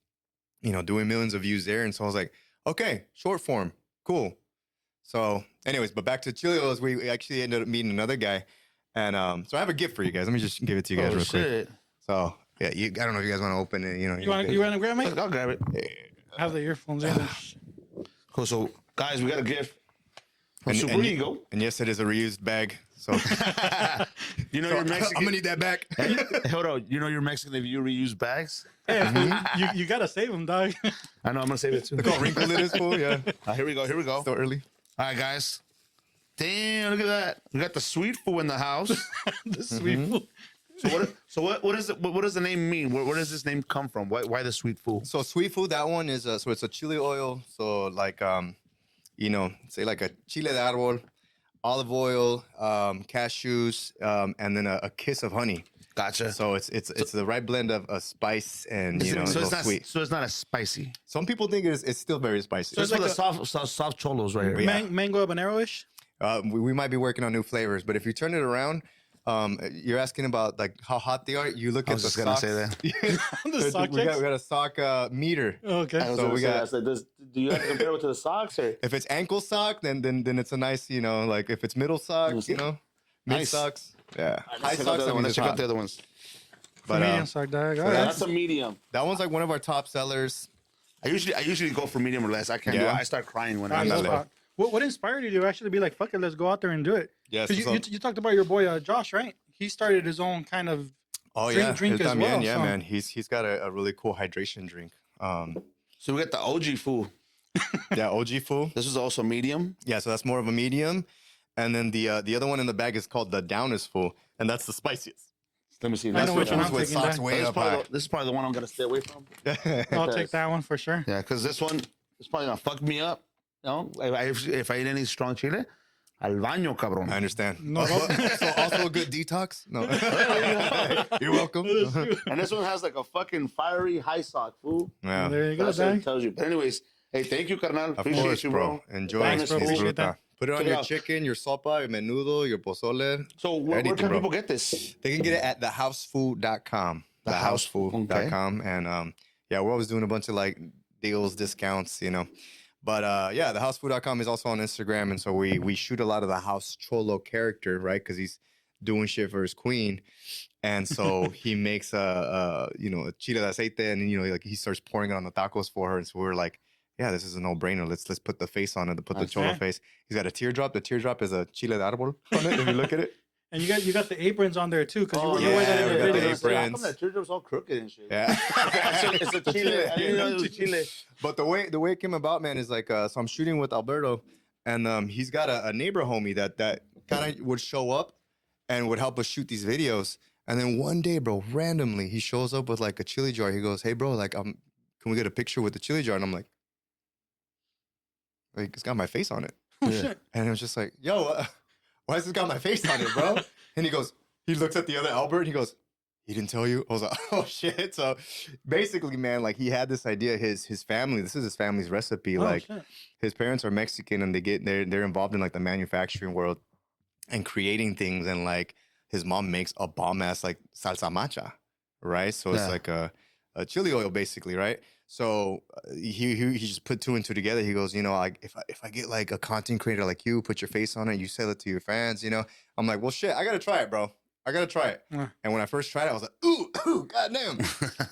you know, doing millions of views there. And so I was like, okay, short form, cool. So anyways, but back to Chilios, we actually ended up meeting another guy. And so I have a gift for you guys. Let me just give it to you guys real quick. So, yeah, I don't know if you guys want to open it. You know, you want to grab it? I'll grab it. I have the earphones in. Cool. So, guys, we got a gift from Supereeego. And yes, it is a reused bag. So You know, you're Mexican. I'm gonna need that back. Hold on. You know, you're Mexican if you reuse bags. Hey, fool, you gotta save them, dog. I know. I'm gonna save it too. Look how wrinkled it is, fool. Yeah. Here we go. Here we go. Still early. All right, guys. Damn, look at that. We got the sweet fool in the house. The sweet fool. What does the name mean? Where does this name come from? Why the sweet fool? So sweet food, that one is so it's a chili oil. So like you know, say like a chile de árbol, olive oil, cashews, and then a kiss of honey. Gotcha. So it's the right blend of spice and you know, so a it's little not sweet. So it's not as spicy. Some people think it's still very spicy. So it's like for a- the soft cholos right here. Yeah. Mango habanero-ish. We might be working on new flavors, but if you turn it around, you're asking about like how hot they are. You look I at was the just gonna socks. say that. The sock we checks? got a sock meter. Okay. So we got. Do you have to compare it to the socks or? If it's ankle sock, then it's a nice, you know, like if it's middle sock, you know, mid Nice. socks. Yeah. High Let's check out socks. the other I one. mean, Let's it's check out hot. the other ones. But Medium sock, dog. All Yeah, right. that's a medium. that one's like one of our top sellers. I usually go for medium or less. I can't do it. Yeah. I start crying when All I right, do let's Ándale. it. talk. What inspired you to actually be like, fuck it, let's go out there and do it? Yes. Because you talked about your boy Josh, right? He started his own kind of Oh drink- yeah, drink El as También, well, yeah, so- man. He's got a really cool hydration drink. So we got the OG food. Yeah, OG full. This is also medium. Yeah, so that's more of a medium, and then the other one in the bag is called the down is full, and that's the spiciest. Let me see. I That's know the which one one. I'm with taking socks back. way This is, up probably high. this is probably the one I'm gonna stay away from. I'll take that one for sure. Yeah, because this one is probably gonna fuck me up. You know, if I eat any strong chile, al baño, cabrón. I understand. No, so also a good detox. No, you're welcome. And this one has like a fucking fiery high sock, fool. Yeah, There you go, That's what it dog. tells you. But anyways, hey, thank you, carnal. of Appreciate course, you, bro. bro. Enjoy. Thanks, bro. Es Appreciate bruta. that. Put it on Check it your out. chicken, your sopa, your menudo, your pozole. So where Anything, can bro. people get this? They can get it at thehousefood.com. Thehousefood, Thehousefood.com. And yeah, we're always doing a bunch of like deals, discounts, you know. But yeah, thehousefood.com is also on Instagram. And so we shoot a lot of the house cholo character, right? Because he's doing shit for his queen. And so he makes a chile de aceite, and you know, like he starts pouring it on the tacos for her. And so we were like, yeah, this is a no-brainer. Let's put the face on it, put the That's cholo right. face. He's got a teardrop. The teardrop is a chile de árbol on it. If you look at it. And you got the aprons on there too, because Oh, you wear that in yeah, your we got the videos. apron. How Friends. come that teardrop's all crooked and shit? Yeah. It's a chile. I didn't know it was chile. But the way it came about, man, is like so I'm shooting with Alberto, and he's got a neighbor homie that kind of would show up and would help us shoot these videos. And then one day, bro, randomly he shows up with like a chili jar. He goes, "Hey, bro, like can we get a picture with the chili jar?" And I'm like it's got my face on it. Oh, Yeah. shit. And it was just like, "Yo, why has this got my face on it, bro?" And he looks at the other Albert, and he goes, "He didn't tell you?" I was like, "Oh shit!" So basically, man, like he had this idea. His family, this is his family's recipe. Oh, Like shit. his parents are Mexican, and they're involved in like the manufacturing world and creating things. And like his mom makes a bomb ass like salsa macha, right? So it's Yeah. like a chili oil, basically, right? So he just put two and two together. He goes, you know, like if I get like a content creator like you, put your face on it, you sell it to your fans, you know. I'm like, well, shit, I gotta try it, bro. I gotta try it. Yeah. And when I first tried it, I was like, ooh, goddamn.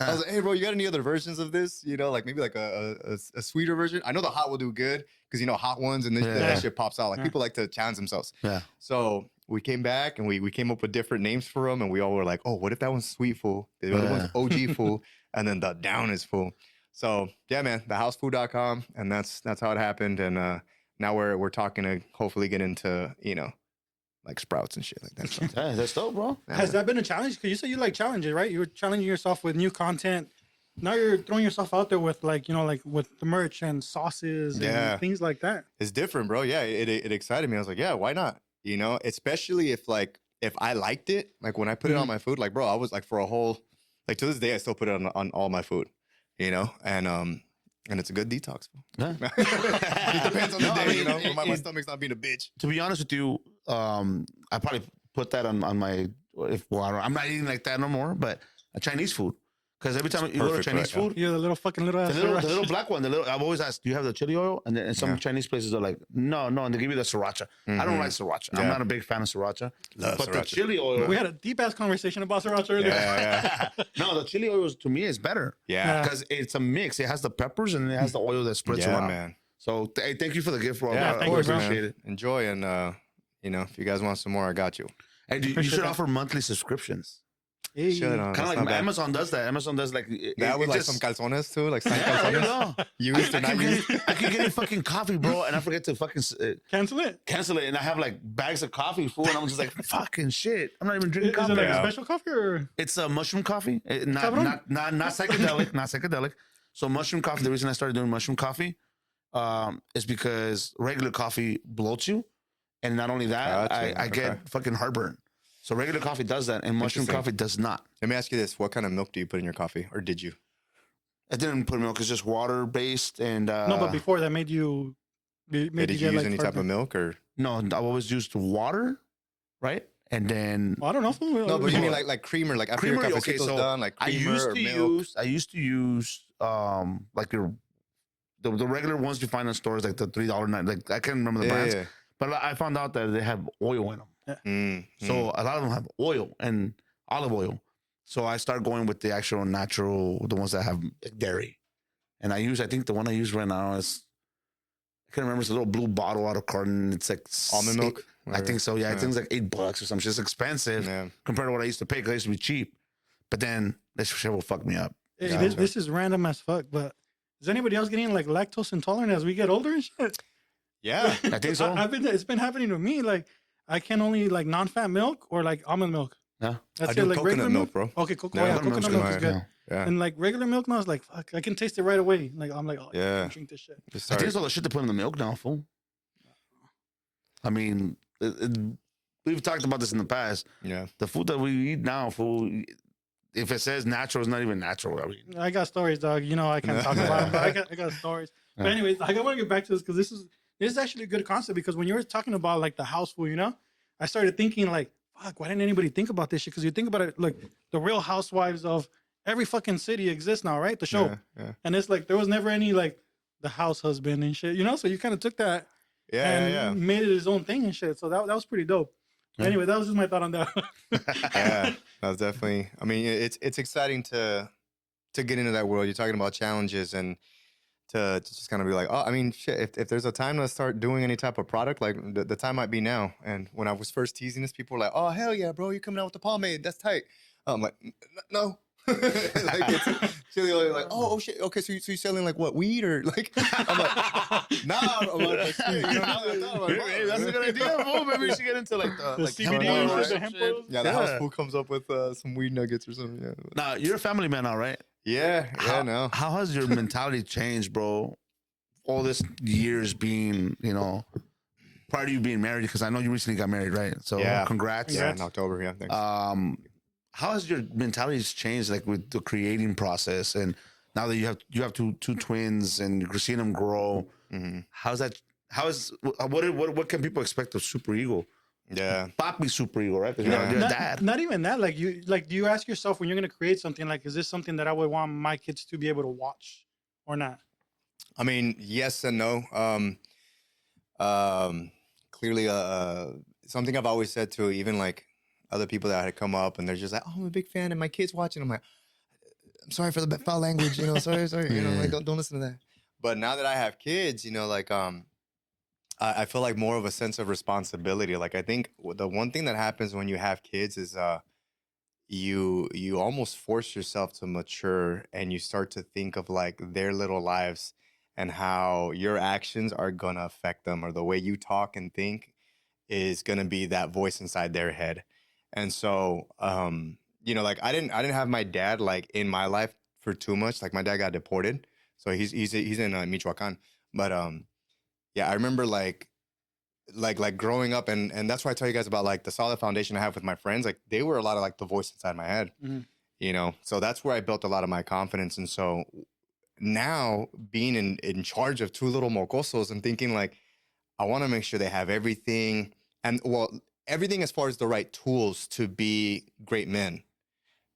I was like, hey, bro, you got any other versions of this? You know, like maybe like a sweeter version. I know the hot will do good because you know hot ones and Yeah. that shit pops out. Like Yeah. people like to challenge themselves. Yeah. So we came back and we came up with different names for them, and we all were like, oh, what if that one's sweet fool? The other one's OG fool, and then the down is fool. So yeah, man, thehousefood.com, and that's how it happened. And now we're talking to hopefully get into, you know, like Sprouts and shit like that. So, Yeah, that's dope, bro. yeah, Has man. that been a challenge? Because you said you like challenges, right? You were challenging yourself with new content. Now you're throwing yourself out there with like, you know, like with the merch and sauces and Yeah. things like that. It's different, bro. Yeah, it excited me. I was like, yeah, why not? You know, especially if I liked it, like when I put it on my food, like, bro, I was like for a whole, like to this day, I still put it on all my food, you know, and it's a good detox. Yeah. It depends on the No, I day, you mean, know. When my stomach's not being a bitch. To be honest with you, I probably put that on my. I'm not eating like that no more, but Chinese food. Because every time you go to Perfect, Chinese right, food, You're the little fucking little ass. the little black one, I've always asked, do you have the chili oil? And then some Yeah. Chinese places are like, no, and they give you the sriracha. I don't Mhm. like sriracha. I'm Yeah. not a big fan of sriracha. Love but the sriracha. chili oil, We had a deep ass conversation about sriracha earlier. Yeah, no, the chili oil to me is better yeah, because it's a mix. It has the peppers and it has the oil that spreads yeah, around. man. So hey, thank you for the gift, bro. Yeah, I of course, appreciate man. it. Enjoy, and You know, if you guys want some more, I got you. And you should offer monthly subscriptions. Hey, Should, Kind of like Amazon does that. Amazon does like that with like just, some calzones too, like signed yeah, there you calzones. go. Used or not used. I keep getting fucking coffee, bro, and I forget to fucking cancel it. and I have like bags of coffee, fool, and I'm just like, fucking shit. I'm not even drinking Is coffee. it like Yeah. a special coffee or? It's a mushroom coffee, not Cabrón. psychedelic, not psychedelic. So mushroom coffee. The reason I started doing mushroom coffee, is because regular coffee bloats you, and not only that, Gotcha. I get fucking heartburn. So regular coffee does that, and mushroom Interesting. coffee does not. Let me ask you this: what kind of milk do you put in your coffee, or did you? I didn't put milk; it's just water based, and No, but before that made you. Did you get, use like, any type of heartburn? milk, or no, I always used water, right? And then Well, I don't know. Fool. no? But you mean like creamer, like after your Creamery, cafecito's okay, so done, like I creamer used or to milk. use like the regular ones you find in stores, like the $3 like I can't remember the brands, but I found out that they have oil in them. So a lot of them have oil and olive oil. So I start going with the actual natural, the ones that have dairy. And I think the one I use right now is, I can't remember, it's a little blue bottle out of carton. It's like Almond milk? I think so. Yeah, I think it's like $8 or something. It's expensive Yeah. compared to what I used to pay because I used to be cheap. But then this shit will fuck me up. Hey, Gotcha. this is random as fuck. But is anybody else getting like lactose intolerant as we get older and shit? Yeah. I think so. It's been happening to me. Like I can only like non-fat milk or like almond milk. Yeah. That's I it. do Like regular coconut milk, bro. Okay, Yeah, coconut milk is good. Yeah. And like regular milk now is like fuck. I can taste it right away. Like I'm like, oh yeah, I Yeah. can drink this shit. Just I think start- it's all the shit to put in the milk now, fool. I mean, we've talked about this in the past. Yeah. The food that we eat now, fool, if it says natural, it's not even natural. I mean, I got stories, dog. You know I can't talk about them, but I got stories. But anyways, I want to get back to this because this is actually a good concept because when you were talking about like the house food, you know, I started thinking like, fuck, why didn't anybody think about this shit? Because you think about it, like the Real Housewives of every fucking city exists now, right? The show, Yeah. and it's like there was never any like the house husband and shit, you know. So you kind of took that and made it his own thing and shit. So that was pretty dope. Yeah. Anyway, that was just my thought on that. Yeah. That was definitely. I mean, it's exciting to get into that world. You're talking about challenges and to just kind of be like, oh, I mean, shit. If there's a time to start doing any type of product, like the time might be now. And when I was first teasing this, people were like, oh hell yeah, bro, you're coming out with the pomade. That's tight. I'm like, no. Like it's Chili like, oh shit, okay, so you're selling like what, weed or like? I'm like, nah. I'm like, shit, you know, now that I thought about it, hey, that's a good idea, fool. Maybe we should get into like The like CBD hemp oil or or the some hemp shit. oils? yeah, the house fool comes up with some weed nuggets or something. Yeah, Now, you're a family man now, right? yeah, no. How has your mentality changed, bro? All this years being, you know, prior to you being married, because I know you recently got married, right? So Yeah. congrats. Yeah, in October. Yeah, thanks. How has your mentality changed, like with the creating process, and now that you have two twins and you're seeing them grow? What can people expect of Supereeego? Yeah. Papi Supereeego, right? Because Yeah. you're a dad. Not even that. Like do you ask yourself when you're gonna create something, like, is this something that I would want my kids to be able to watch or not? I mean, yes and no. Clearly, something I've always said to even like other people that had come up and they're just like, oh, I'm a big fan and my kid's watching. I'm like, I'm sorry for the foul language, you know, sorry, you know, like don't listen to that. But now that I have kids, you know, like I feel like more of a sense of responsibility. Like I think the one thing that happens when you have kids is you almost force yourself to mature and you start to think of like their little lives and how your actions are gonna affect them, or the way you talk and think is gonna be that voice inside their head. And so you know, like I didn't have my dad like in my life for too much. Like my dad got deported, so he's in Michoacan. But yeah, I remember like growing up, and that's why I tell you guys about like the solid foundation I have with my friends. Like they were a lot of like the voice inside my head, you know. So that's where I built a lot of my confidence. And so now being in charge of two little mocosos and thinking like, I want to make sure they have everything, and well, everything as far as the right tools to be great men,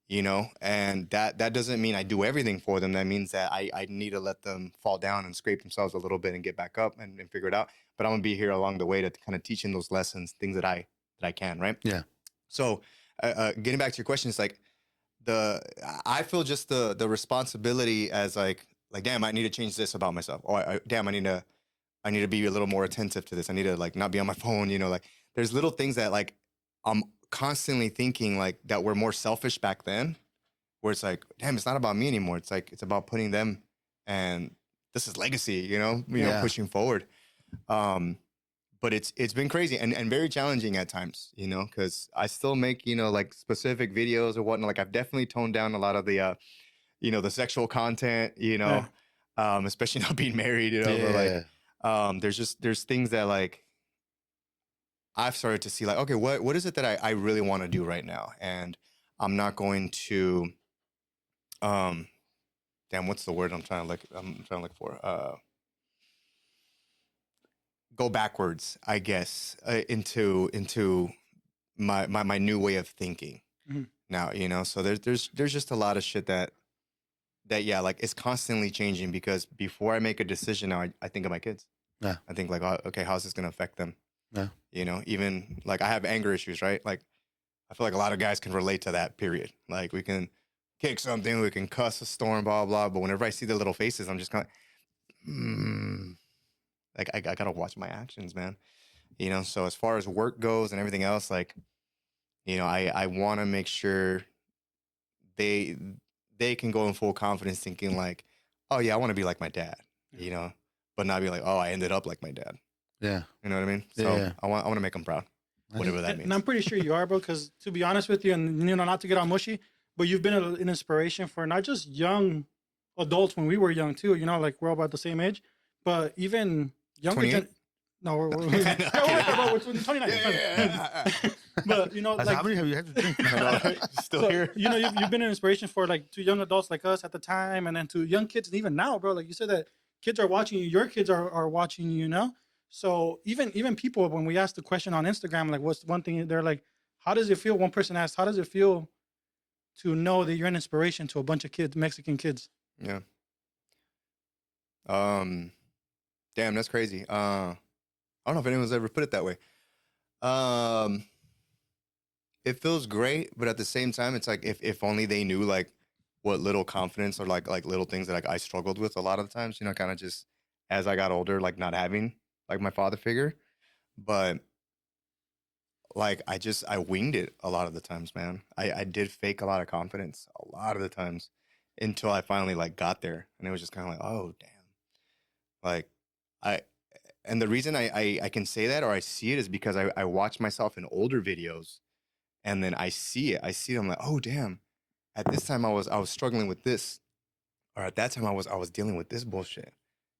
you know. And that doesn't mean I do everything for them. That means that I need to let them fall down and scrape themselves a little bit and get back up and figure it out. But I'm gonna be here along the way to kind of teach them those lessons, things that I can, right? Yeah. So getting back to your question, it's like I feel just the responsibility as like damn, I need to change this about myself, or damn, I need to be a little more attentive to this. I need to like not be on my phone, you know. Like there's little things that like I'm constantly thinking like that were more selfish back then, where it's like, damn, it's not about me anymore. It's like it's about putting them, and this is legacy, you know, pushing forward. But it's been crazy and very challenging at times, you know, because I still make, you know, like specific videos or whatnot. Like I've definitely toned down a lot of the you know, the sexual content, you know, especially not being married, you know, but like there's things that like I've started to see like, okay, what is it that I really want to do right now? And I'm not going to damn, what's the word I'm trying to look for? Go backwards, I guess, into my new way of thinking now, you know. So there's just a lot of shit that yeah, like it's constantly changing, because before I make a decision now, I think of my kids. Yeah. I think like, oh, okay, how's this gonna affect them? Yeah. You know, even like I have anger issues, right? Like I feel like a lot of guys can relate to that period. Like we can kick something, we can cuss a storm, blah, blah. But whenever I see the little faces, I'm just kind of like, I gotta watch my actions, man. You know, so as far as work goes and everything else, like, you know, I want to make sure they can go in full confidence thinking like, oh yeah, I want to be like my dad, you know, but not be like, oh, I ended up like my dad. Yeah. You know what I mean? So I want to make them proud, whatever that means. And I'm pretty sure you are, bro, because to be honest with you, and, you know, not to get all mushy, but you've been an inspiration for not just young adults when we were young too, you know, like we're all about the same age, but even younger. No, we're 29. But, you know, like, how many have you had to drink? Still here. You know, you've been an inspiration for like to young adults like us at the time, and then to young kids, and even now, bro. Like you said, that kids are watching you, your kids are watching you, you know. So even people, when we ask the question on Instagram, like, what's one thing, they're like, how does it feel? One person asked, how does it feel to know that you're an inspiration to a bunch of kids, Mexican kids? Yeah. Damn, that's crazy. I don't know if anyone's ever put it that way. It feels great, but at the same time, it's like if only they knew like what little confidence or like little things that like I struggled with a lot of the times, you know, kind of just as I got older, like not having like my father figure. But like I winged it a lot of the times, man. I did fake a lot of confidence a lot of the times until I finally like got there, and it was just kind of like, oh damn. Like and the reason I can say that or I see it is because I watch myself in older videos, and then I see it. I'm like, oh damn. At this time I was struggling with this, or at that time I was dealing with this bullshit,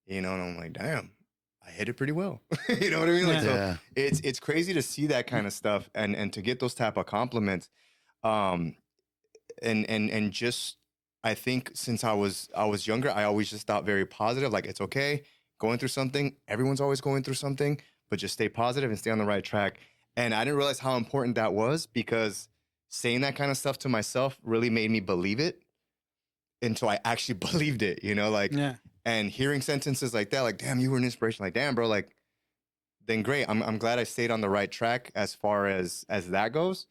you know. And I'm like, damn, I hit it pretty well. You know what I mean? Like, so it's crazy to see that kind of stuff and to get those type of compliments, and just I think since I was younger, I always just thought very positive. Like, it's okay going through something. Everyone's always going through something, but just stay positive and stay on the right track. And I didn't realize how important that was, because saying that kind of stuff to myself really made me believe it until I actually believed it, you know, like, and hearing sentences like that, like, damn, you were an inspiration. Like, damn, bro, like, then great. I'm glad I stayed on the right track as far as that goes.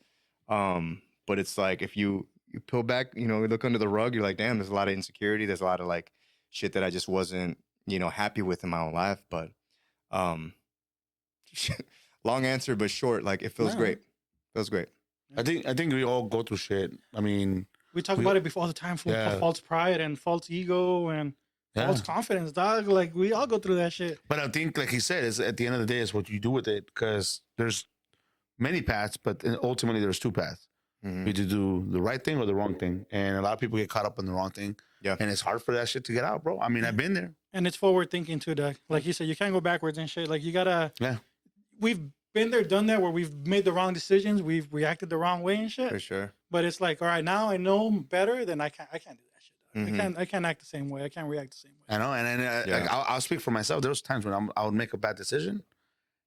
But it's like, if you peel back, you know, look under the rug, you're like, damn, there's a lot of insecurity. There's a lot of like shit that I just wasn't, you know, happy with in my own life. But long answer, but short. Like, it feels great. Feels great. I think we all go through shit. I mean, we talk about it before all the time, for false pride and false ego and false confidence, dog. Like, we all go through that shit. But I think, like he said, is at the end of the day, is what you do with it, because there's many paths, but ultimately there's two paths. You either do the right thing or the wrong thing, and a lot of people get caught up in the wrong thing. Yeah, and it's hard for that shit to get out, bro. I mean, I've been there. And it's forward thinking too, Doug. Like you said, you can't go backwards and shit. Like, you gotta. Yeah. We've been there, done that, where we've made the wrong decisions, we've reacted the wrong way and shit. For sure. But it's like, all right, now I know better, then I can't do that shit. I can't act the same way. I can't react the same way. I know, and like, I'll speak for myself. There was times when I would make a bad decision,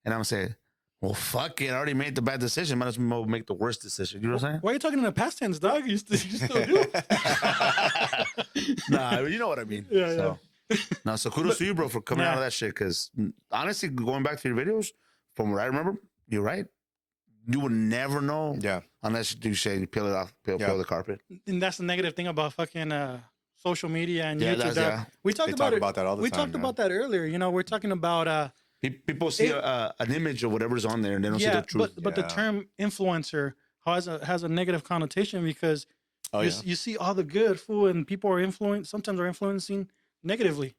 and I'm say, well, fuck it, I already made the bad decision. Might as well make the worst decision. You know what I'm saying? Why are you talking in the past tense, dog? You still do. Nah, you know what I mean. Yeah. No, so kudos to you, bro, for coming out of that shit. Because honestly, going back to your videos, from what I remember, you're right. You would never know, unless you say you peel it off, peel the carpet. And that's the negative thing about fucking social media and YouTube. We talked about it. That all the time. We talked about that earlier. You know, we're talking about People see an image of whatever's on there, and they don't see the truth. But the term influencer has a negative connotation because you see all the good fool and people are sometimes are influencing negatively.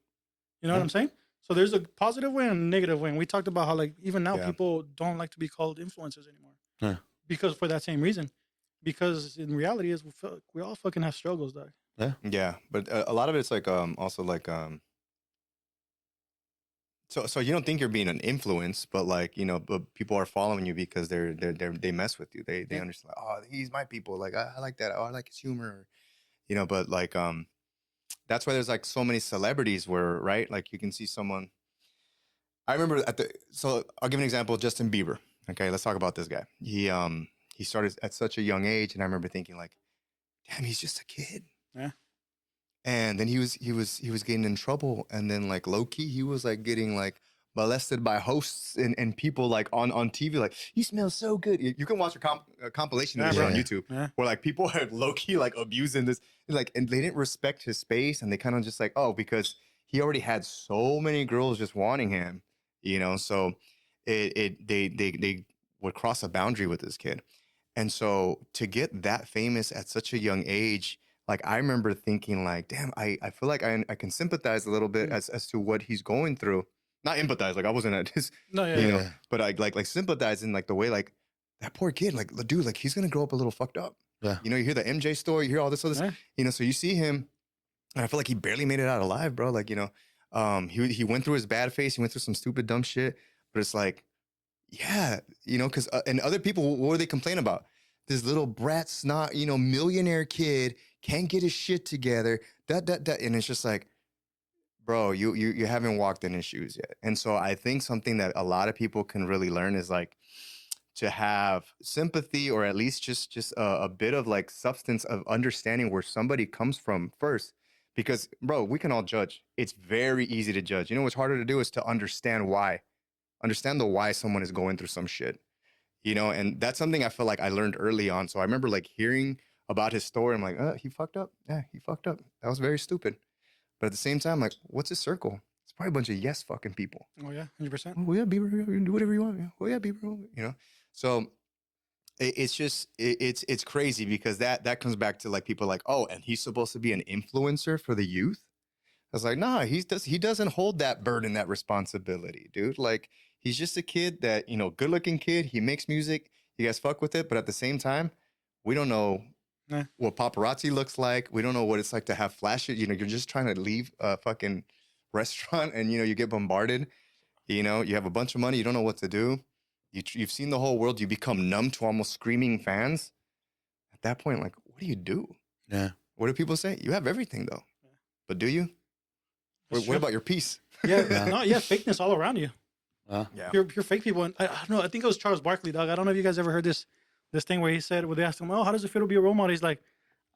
You know what I'm saying? So there's a positive way and a negative way. And we talked about how like even now people don't like to be called influencers anymore because for that same reason. Because in reality is we all fucking have struggles, dog. Yeah, but a lot of it's like also like so you don't think you're being an influence, but like but people are following you because they mess with you. They understand. Like, oh, he's my people. Like I like that. Oh, I like his humor. But like that's why there's like so many celebrities where right, like you can see someone. I remember so I'll give an example. Justin Bieber. Okay, let's talk about this guy. He started at such a young age, and I remember thinking like, damn, he's just a kid. Yeah. And then he was getting in trouble, and then like low key he was like getting like molested by hosts and people like on TV like you smell so good. You can watch a compilation of this on YouTube where like people are low key like abusing this like and they didn't respect his space and they kind of just like because he already had so many girls just wanting him, so they would cross a boundary with this kid, and so to get that famous at such a young age. Like I remember thinking like, damn, I feel like I can sympathize a little bit as to what he's going through. Not empathize, like I wasn't at his, but I like sympathize in like the way like that poor kid, like dude, like he's gonna grow up a little fucked up. Yeah. You hear the MJ story, you hear all this other, so you see him, and I feel like he barely made it out alive, bro. Like he went through his bad phase, he went through some stupid dumb shit, but it's like, because and other people, what do they complain about? This little brat snot, millionaire kid can't get his shit together. That, and it's just like, bro, you haven't walked in his shoes yet. And so I think something that a lot of people can really learn is like to have sympathy or at least just a bit of like substance of understanding where somebody comes from first. Because, bro, we can all judge. It's very easy to judge. What's harder to do is to understand why. Understand the why someone is going through some shit. And that's something I feel like I learned early on. So I remember like hearing about his story. I'm like, he fucked up. Yeah, he fucked up. That was very stupid. But at the same time, like, what's his circle? It's probably a bunch of yes fucking people. Oh yeah, 100%. Oh yeah, Bieber, you can do whatever you want. Yeah. Oh yeah, Bieber. So it's just it's crazy because that comes back to like people like, oh, and he's supposed to be an influencer for the youth. I was like, nah, he doesn't hold that burden, that responsibility, dude. Like. He's just a kid that, good looking kid. He makes music. You guys fuck with it. But at the same time, we don't know what paparazzi looks like. We don't know what it's like to have flashes. You're just trying to leave a fucking restaurant and, you get bombarded. You have a bunch of money. You don't know what to do. You've seen the whole world. You become numb to almost screaming fans. At that point, like, what do you do? Yeah. What do people say? You have everything, though. Yeah. But do you? What about your peace? Yeah. Fakeness all around you. Pure fake people. And I don't know. I think it was Charles Barkley, dog. I don't know if you guys ever heard this thing where he said, they asked him, "Oh, how does it feel to be a role model?" He's like,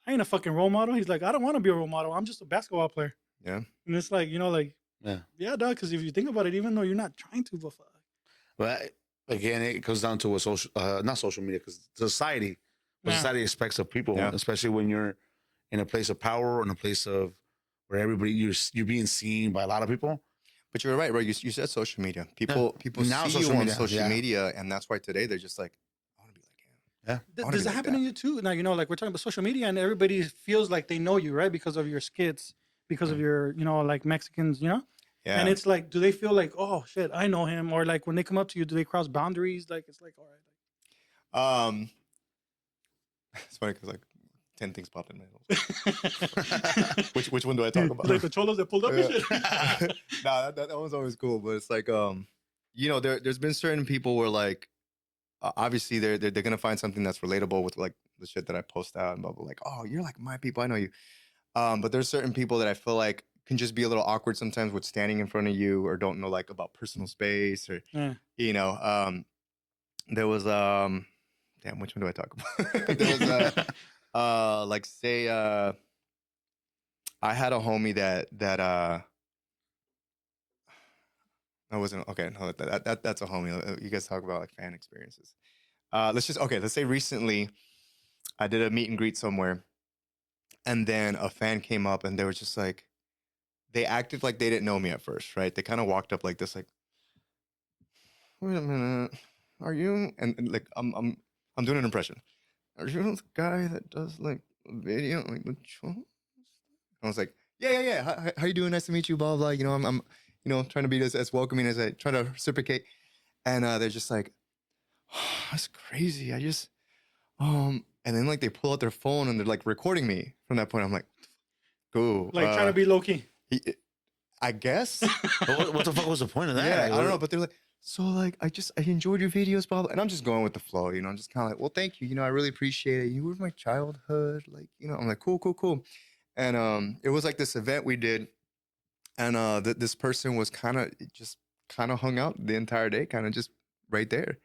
"I ain't a fucking role model." He's like, "I don't want to be a role model. I'm just a basketball player." Yeah. And it's like, dog. Because if you think about it, even though you're not trying to, but fuck. But again, it comes down to not social media, because society, society expects of people, especially when you're in a place of power or in a place of where everybody you're being seen by a lot of people. But you're right, bro. You said social media. People now see you on social media, and that's why today they're just like, I want to be like him. Yeah. Does that happen to you too? Now, like we're talking about social media, and everybody feels like they know you, right? Because of your skits, because of your, like Mexicans, Yeah. And it's like, do they feel like, oh shit, I know him, or like when they come up to you, do they cross boundaries? Like it's like, all right. It's funny because like 10 things popped in my head. Which one do I talk about? Like the cholos that pulled up and shit. Nah, that one's always cool. But it's like, there's been certain people where like, obviously they're gonna find something that's relatable with like the shit that I post out and blah blah. Like, oh, you're like my people, I know you. But there's certain people that I feel like can just be a little awkward sometimes with standing in front of you or don't know like about personal space or there was damn, which one do I talk about? There was like say I had a homie that I wasn't okay. No, that's a homie. You guys talk about like fan experiences. Let's say recently I did a meet and greet somewhere, and then a fan came up and they were just like, they acted like they didn't know me at first, right? They kind of walked up like this, like, wait a minute, are you? And like, I'm doing an impression. Are you the guy that does like a video? Like, which one? I was like, yeah. How you doing? Nice to meet you. Blah blah. You know, I'm trying to be as welcoming as I try to reciprocate. And they're just like, oh, that's crazy. I just and then like they pull out their phone and they're like recording me. From that point, I'm like, cool. Like trying to be low key. I guess. But what the fuck was the point of that? Yeah, I don't know. But they're like, so like I enjoyed your videos, blah blah. And I'm just going with the flow. You know, I'm just kind of like, well, thank you. You know, I really appreciate it. You were my childhood. Like, you know, I'm like, cool. And it was like this event we did, and this person was kind of hung out the entire day, kind of just right there.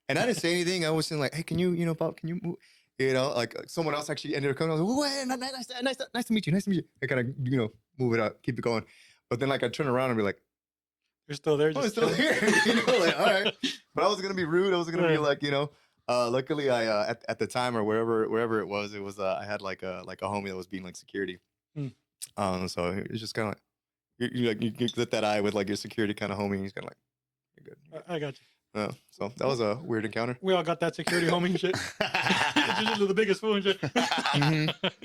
And I didn't say anything. I wasn't like, hey, can you, Bob, can you move? You know, like someone else actually ended up coming. I was like, nice to meet you. I kind of, move it up, keep it going. But then like I turn around and be like, you're still there. Oh, I'm still here. Like, all right. But I was gonna be rude. I was gonna be like, luckily I at the time or wherever it was, I had like a homie that was being like security. So it's just kind of like you get that eye with like your security kind of homie. He's kind of like, you're good. I got you. So that was a weird encounter. We all got that security homie and shit. It's usually the biggest fool and shit.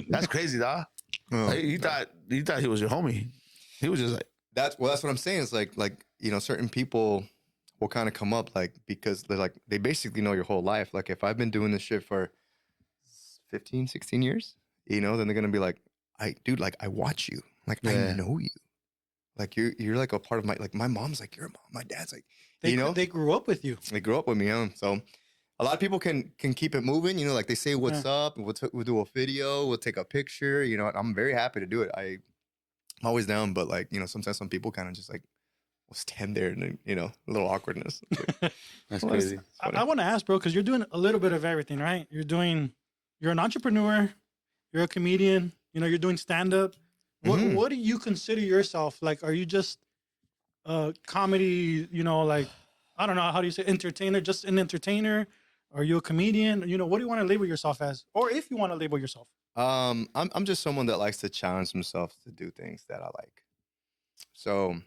That's crazy, dog. He thought he was your homie. He was just like that's what I'm saying. It's like certain people will kind of come up like because they basically know your whole life. Like if I've been doing this shit for 15, 16 years, then they're gonna be like, I watch you. Like I know you. Like you're like a part of my mom's like your mom. My dad's like they grew up with you. They grew up with me. So a lot of people can keep it moving. Like they say what's up. And we'll do a video. We'll take a picture. I'm very happy to do it. I'm always down, but like sometimes some people kind of just like will stand there and a little awkwardness. Like, that's crazy. I want to ask, bro, because you're doing a little bit of everything, right? You're an entrepreneur. You're a comedian. You're doing stand up. What do you consider yourself? Like, are you just comedy, like, I don't know, how do you say entertainer, just an entertainer? Are you a comedian? What do you want to label yourself as? Or if you want to label yourself? I'm just someone that likes to challenge themselves to do things that I like. So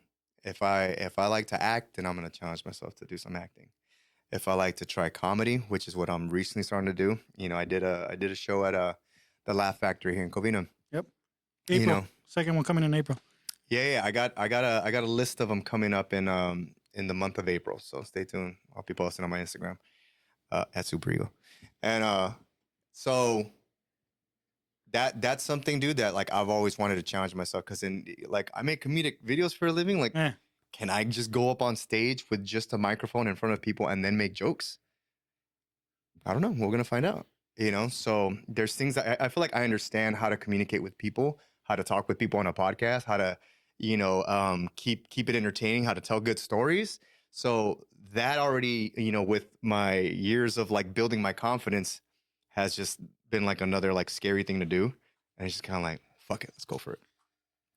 if I like to act, then I'm going to challenge myself to do some acting. If I like to try comedy, which is what I'm recently starting to do, I did a show at the Laugh Factory here in Covina. Yep. April. Second one coming in April. Yeah. I got a list of them coming up in the month of April. So stay tuned. I'll be posting on my Instagram at Supereeego. And so that's something, dude, that like I've always wanted to challenge myself because I make comedic videos for a living. Like, can I just go up on stage with just a microphone in front of people and then make jokes? I don't know. We're gonna find out. So there's things that I feel like I understand how to communicate with people, how to talk with people on a podcast, how to, keep it entertaining, how to tell good stories. So that already, with my years of like building my confidence has just been like another like scary thing to do. And it's just kind of like, fuck it, let's go for it.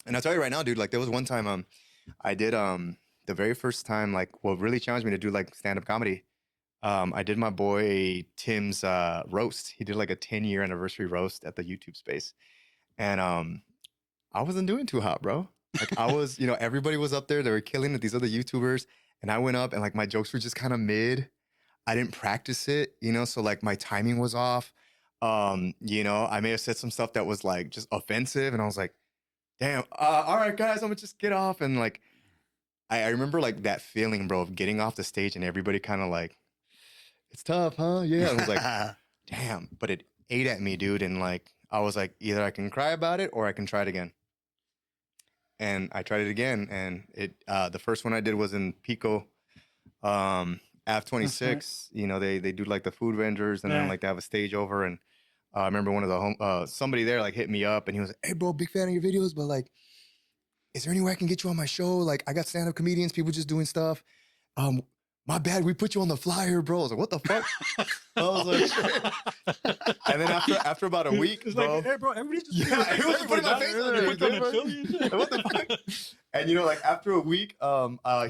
And I'll tell you right now, dude, like there was one time I did the very first time, like what really challenged me to do like stand-up comedy. I did my boy Tim's roast. He did like a 10-year anniversary roast at the YouTube space. And I wasn't doing too hot, bro. Like I was, everybody was up there. They were killing it, these other YouTubers. And I went up and like my jokes were just kind of mid. I didn't practice it, so like my timing was off. I may have said some stuff that was like just offensive. And I was like, damn, all right, guys, I'm gonna just get off. And like, I remember like that feeling, bro, of getting off the stage and everybody kind of like, it's tough, huh? Yeah. And I was like, damn, but it ate at me, dude. And like, I was like, either I can cry about it or I can try it again. And I tried it again. And the first one I did was in Pico, F26. They do like the food vendors and then like they have a stage over. And I remember one of the somebody there like hit me up and he was like, hey, bro, big fan of your videos, but like, is there any way I can get you on my show? Like, I got stand-up comedians, people just doing stuff. My bad, we put you on the flyer, bro. I was like, what the fuck? I was like, and then after about a week, it's bro. Like, hey, bro, everybody just everyone's putting my face on there. What the fuck? And like after a week, he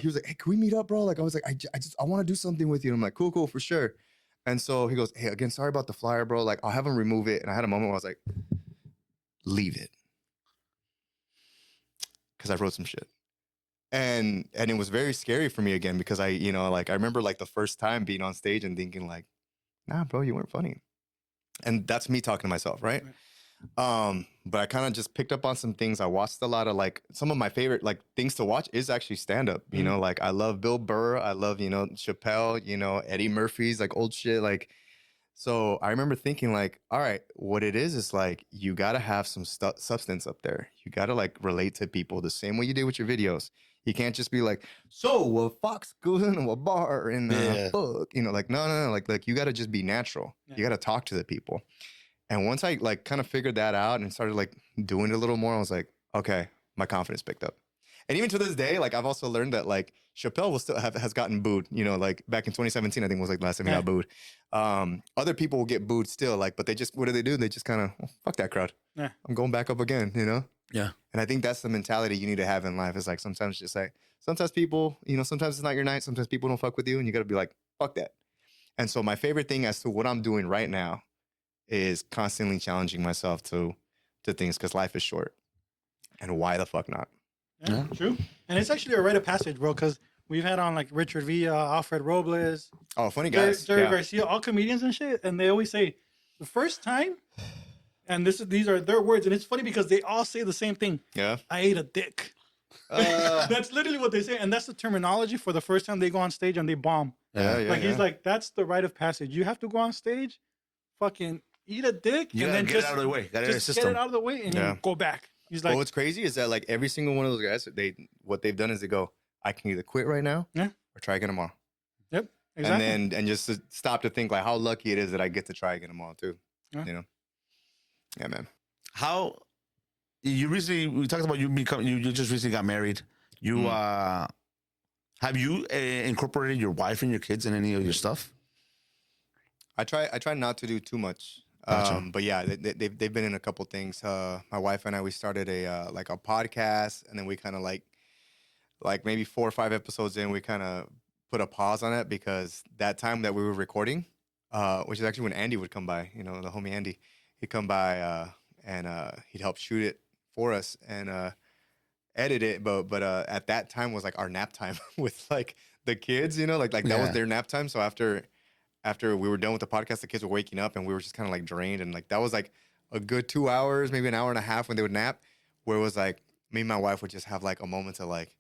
was like, hey, can we meet up, bro? Like I was like, I want to do something with you. And I'm like, cool, for sure. And so he goes, hey, again, sorry about the flyer, bro. Like I'll have him remove it. And I had a moment where I was like, leave it. Because I wrote some shit. And it was very scary for me again because I remember like the first time being on stage and thinking like, nah, bro, you weren't funny. And that's me talking to myself, right? But I kind of just picked up on some things. I watched a lot of like some of my favorite like things to watch is actually stand up. You know, like I love Bill Burr, I love Chappelle, Eddie Murphy's like old shit. Like, so I remember thinking like, all right, what it is like you gotta have some substance up there. You gotta like relate to people the same way you did with your videos. You can't just be like, so a fox goes into a bar and fuck, like no, like you gotta just be natural. You gotta talk to the people. And once I like kind of figured that out and started like doing it a little more, I was like, okay, my confidence picked up. And even to this day, like I've also learned that like Chappelle has gotten booed, like back in 2017, I think was like the last time he got booed. Other people will get booed still, like, but what do? They just kind of, fuck that crowd. Yeah. I'm going back up again, Yeah. And I think that's the mentality you need to have in life. Is like sometimes people, sometimes it's not your night. Sometimes people don't fuck with you and you got to be like, fuck that. And so my favorite thing as to what I'm doing right now is constantly challenging myself to things because life is short. And why the fuck not? Yeah, true. And it's actually a rite of passage, bro, because we've had on like Richard Villa, Alfred Robles. Oh, funny guys. Jerry Garcia, all comedians and shit. And they always say, the first time, and these are their words, and it's funny because they all say the same thing. Yeah. I ate a dick. That's literally what they say. And that's the terminology for the first time they go on stage and they bomb. He's like, that's the rite of passage. You have to go on stage, fucking eat a dick, and then get it out of the way. Get it out of the way and then go back. He's like, what's crazy is that like every single one of those guys, what they've done is they go, I can either quit right now or try again tomorrow. Yep. Exactly. And just to stop to think like how lucky it is that I get to try again tomorrow too. Yeah, man. How we talked about you just recently got married. You have you incorporated your wife and your kids in any of your stuff? I try not to do too much. Gotcha. But yeah, they've been in a couple things. My wife and I, we started a podcast, and then we kind of like maybe 4 or 5 episodes in, we kind of put a pause on it because that time that we were recording, which is actually when Andy would come by, the homie Andy, he'd come by and he'd help shoot it for us and edit it. But at that time was like our nap time with like the kids, that was their nap time. So after we were done with the podcast, the kids were waking up and we were just kind of like drained. And like, that was like a good 2 hours, maybe an hour and a half when they would nap, where it was like, me and my wife would just have like a moment to like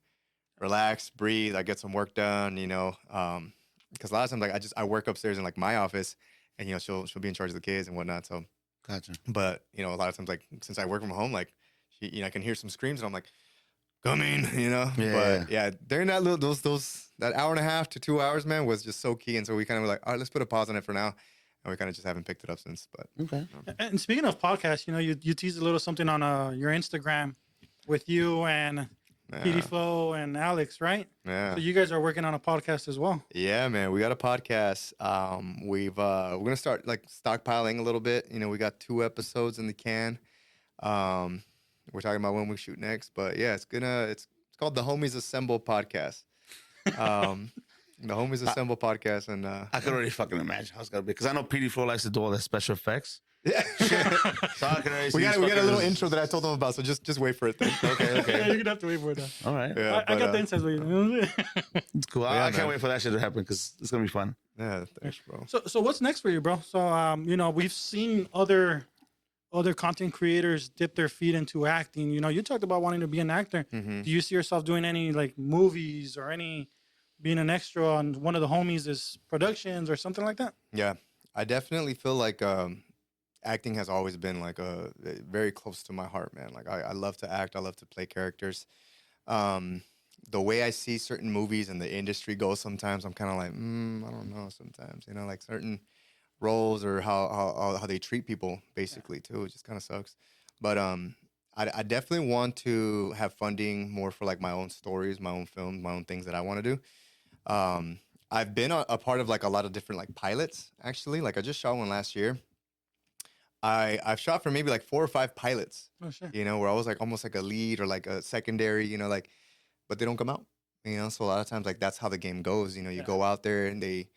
relax, breathe, I get some work done, because a lot of times like I work upstairs in like my office and, she'll be in charge of the kids and whatnot. So, gotcha. But, a lot of times like, since I work from home, like she, I can hear some screams and I'm like, coming, But yeah, during that that hour and a half to 2 hours, man, was just so key. And so we kind of were like, all right, let's put a pause on it for now. And we kind of just haven't picked it up since. But okay. And speaking of podcasts, you teased a little something on your Instagram with you and PD Flow and Alex, right? Yeah. So you guys are working on a podcast as well. Yeah, man, we got a podcast. We're gonna start like stockpiling a little bit. We got 2 episodes in the can. We're talking about when we shoot next, but yeah, it's called the Homies Assemble Podcast. The Homies Assemble Podcast, and I can already fucking imagine how it's gonna be because I know PD Flow likes to do all the special effects. Yeah, so I can already we got a little intro that I told them about, so just wait for it. Then. Okay. Yeah, you're gonna have to wait for it. Now. All right. Yeah, I got the insights for you. It's cool. I can't wait for that shit to happen because it's gonna be fun. Yeah, thanks, bro. So what's next for you, bro? So we've seen other content creators dip their feet into acting. You talked about wanting to be an actor. Mm-hmm. Do you see yourself doing any like movies or being an extra on one of the homies' productions or something like that? Yeah, I definitely feel like acting has always been like very close to my heart, man. Like I love to act. I love to play characters. The way I see certain movies and the industry go, sometimes I'm kind of like, I don't know. Sometimes, like certain roles or how they treat people, basically too. It just kind of sucks. But I definitely want to have funding more for like my own stories, my own films, my own things that I want to do. I've been a part of like a lot of different like pilots, actually. Like I just shot one last year. I've shot for maybe like 4 or 5 pilots. Oh, sure. Where I was like almost like a lead or like a secondary, but they don't come out. So a lot of times like that's how the game goes. You go out there and they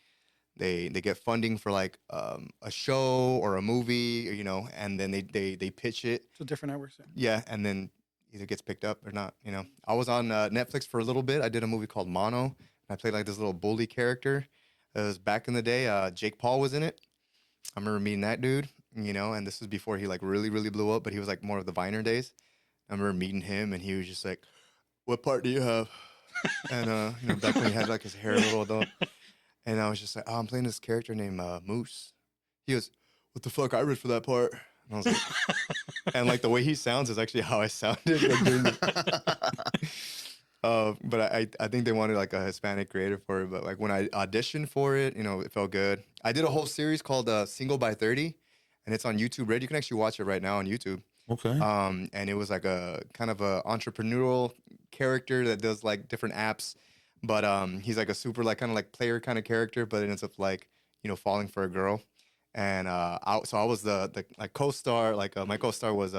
get funding for like a show or a movie, and then they pitch it to different networks. Yeah, and then either gets picked up or not. You know, I was on Netflix for a little bit. I did a movie called Mono. And I played like this little bully character. It was back in the day. Jake Paul was in it. I remember meeting that dude, you know, and this was before he like really, really blew up, but he was like more of the Viner days. I remember meeting him and he was just like, what part do you have? And, you know, back when he had like his hair a little though. And I was just like, oh, I'm playing this character named Moose. He goes, what the fuck? I read for that part. And I was like, and like the way he sounds is actually how I sounded. Like, during but I think they wanted like a Hispanic creator for it. But like when I auditioned for it, you know, it felt good. I did a whole series called Single by 30, and it's on YouTube Red. You can actually watch it right now on YouTube. Okay. And it was like a kind of a entrepreneurial character that does like different apps. But he's like a super like kind of like player kind of character, but it ends up like, you know, falling for a girl. And so I was the like co-star. Like my co-star was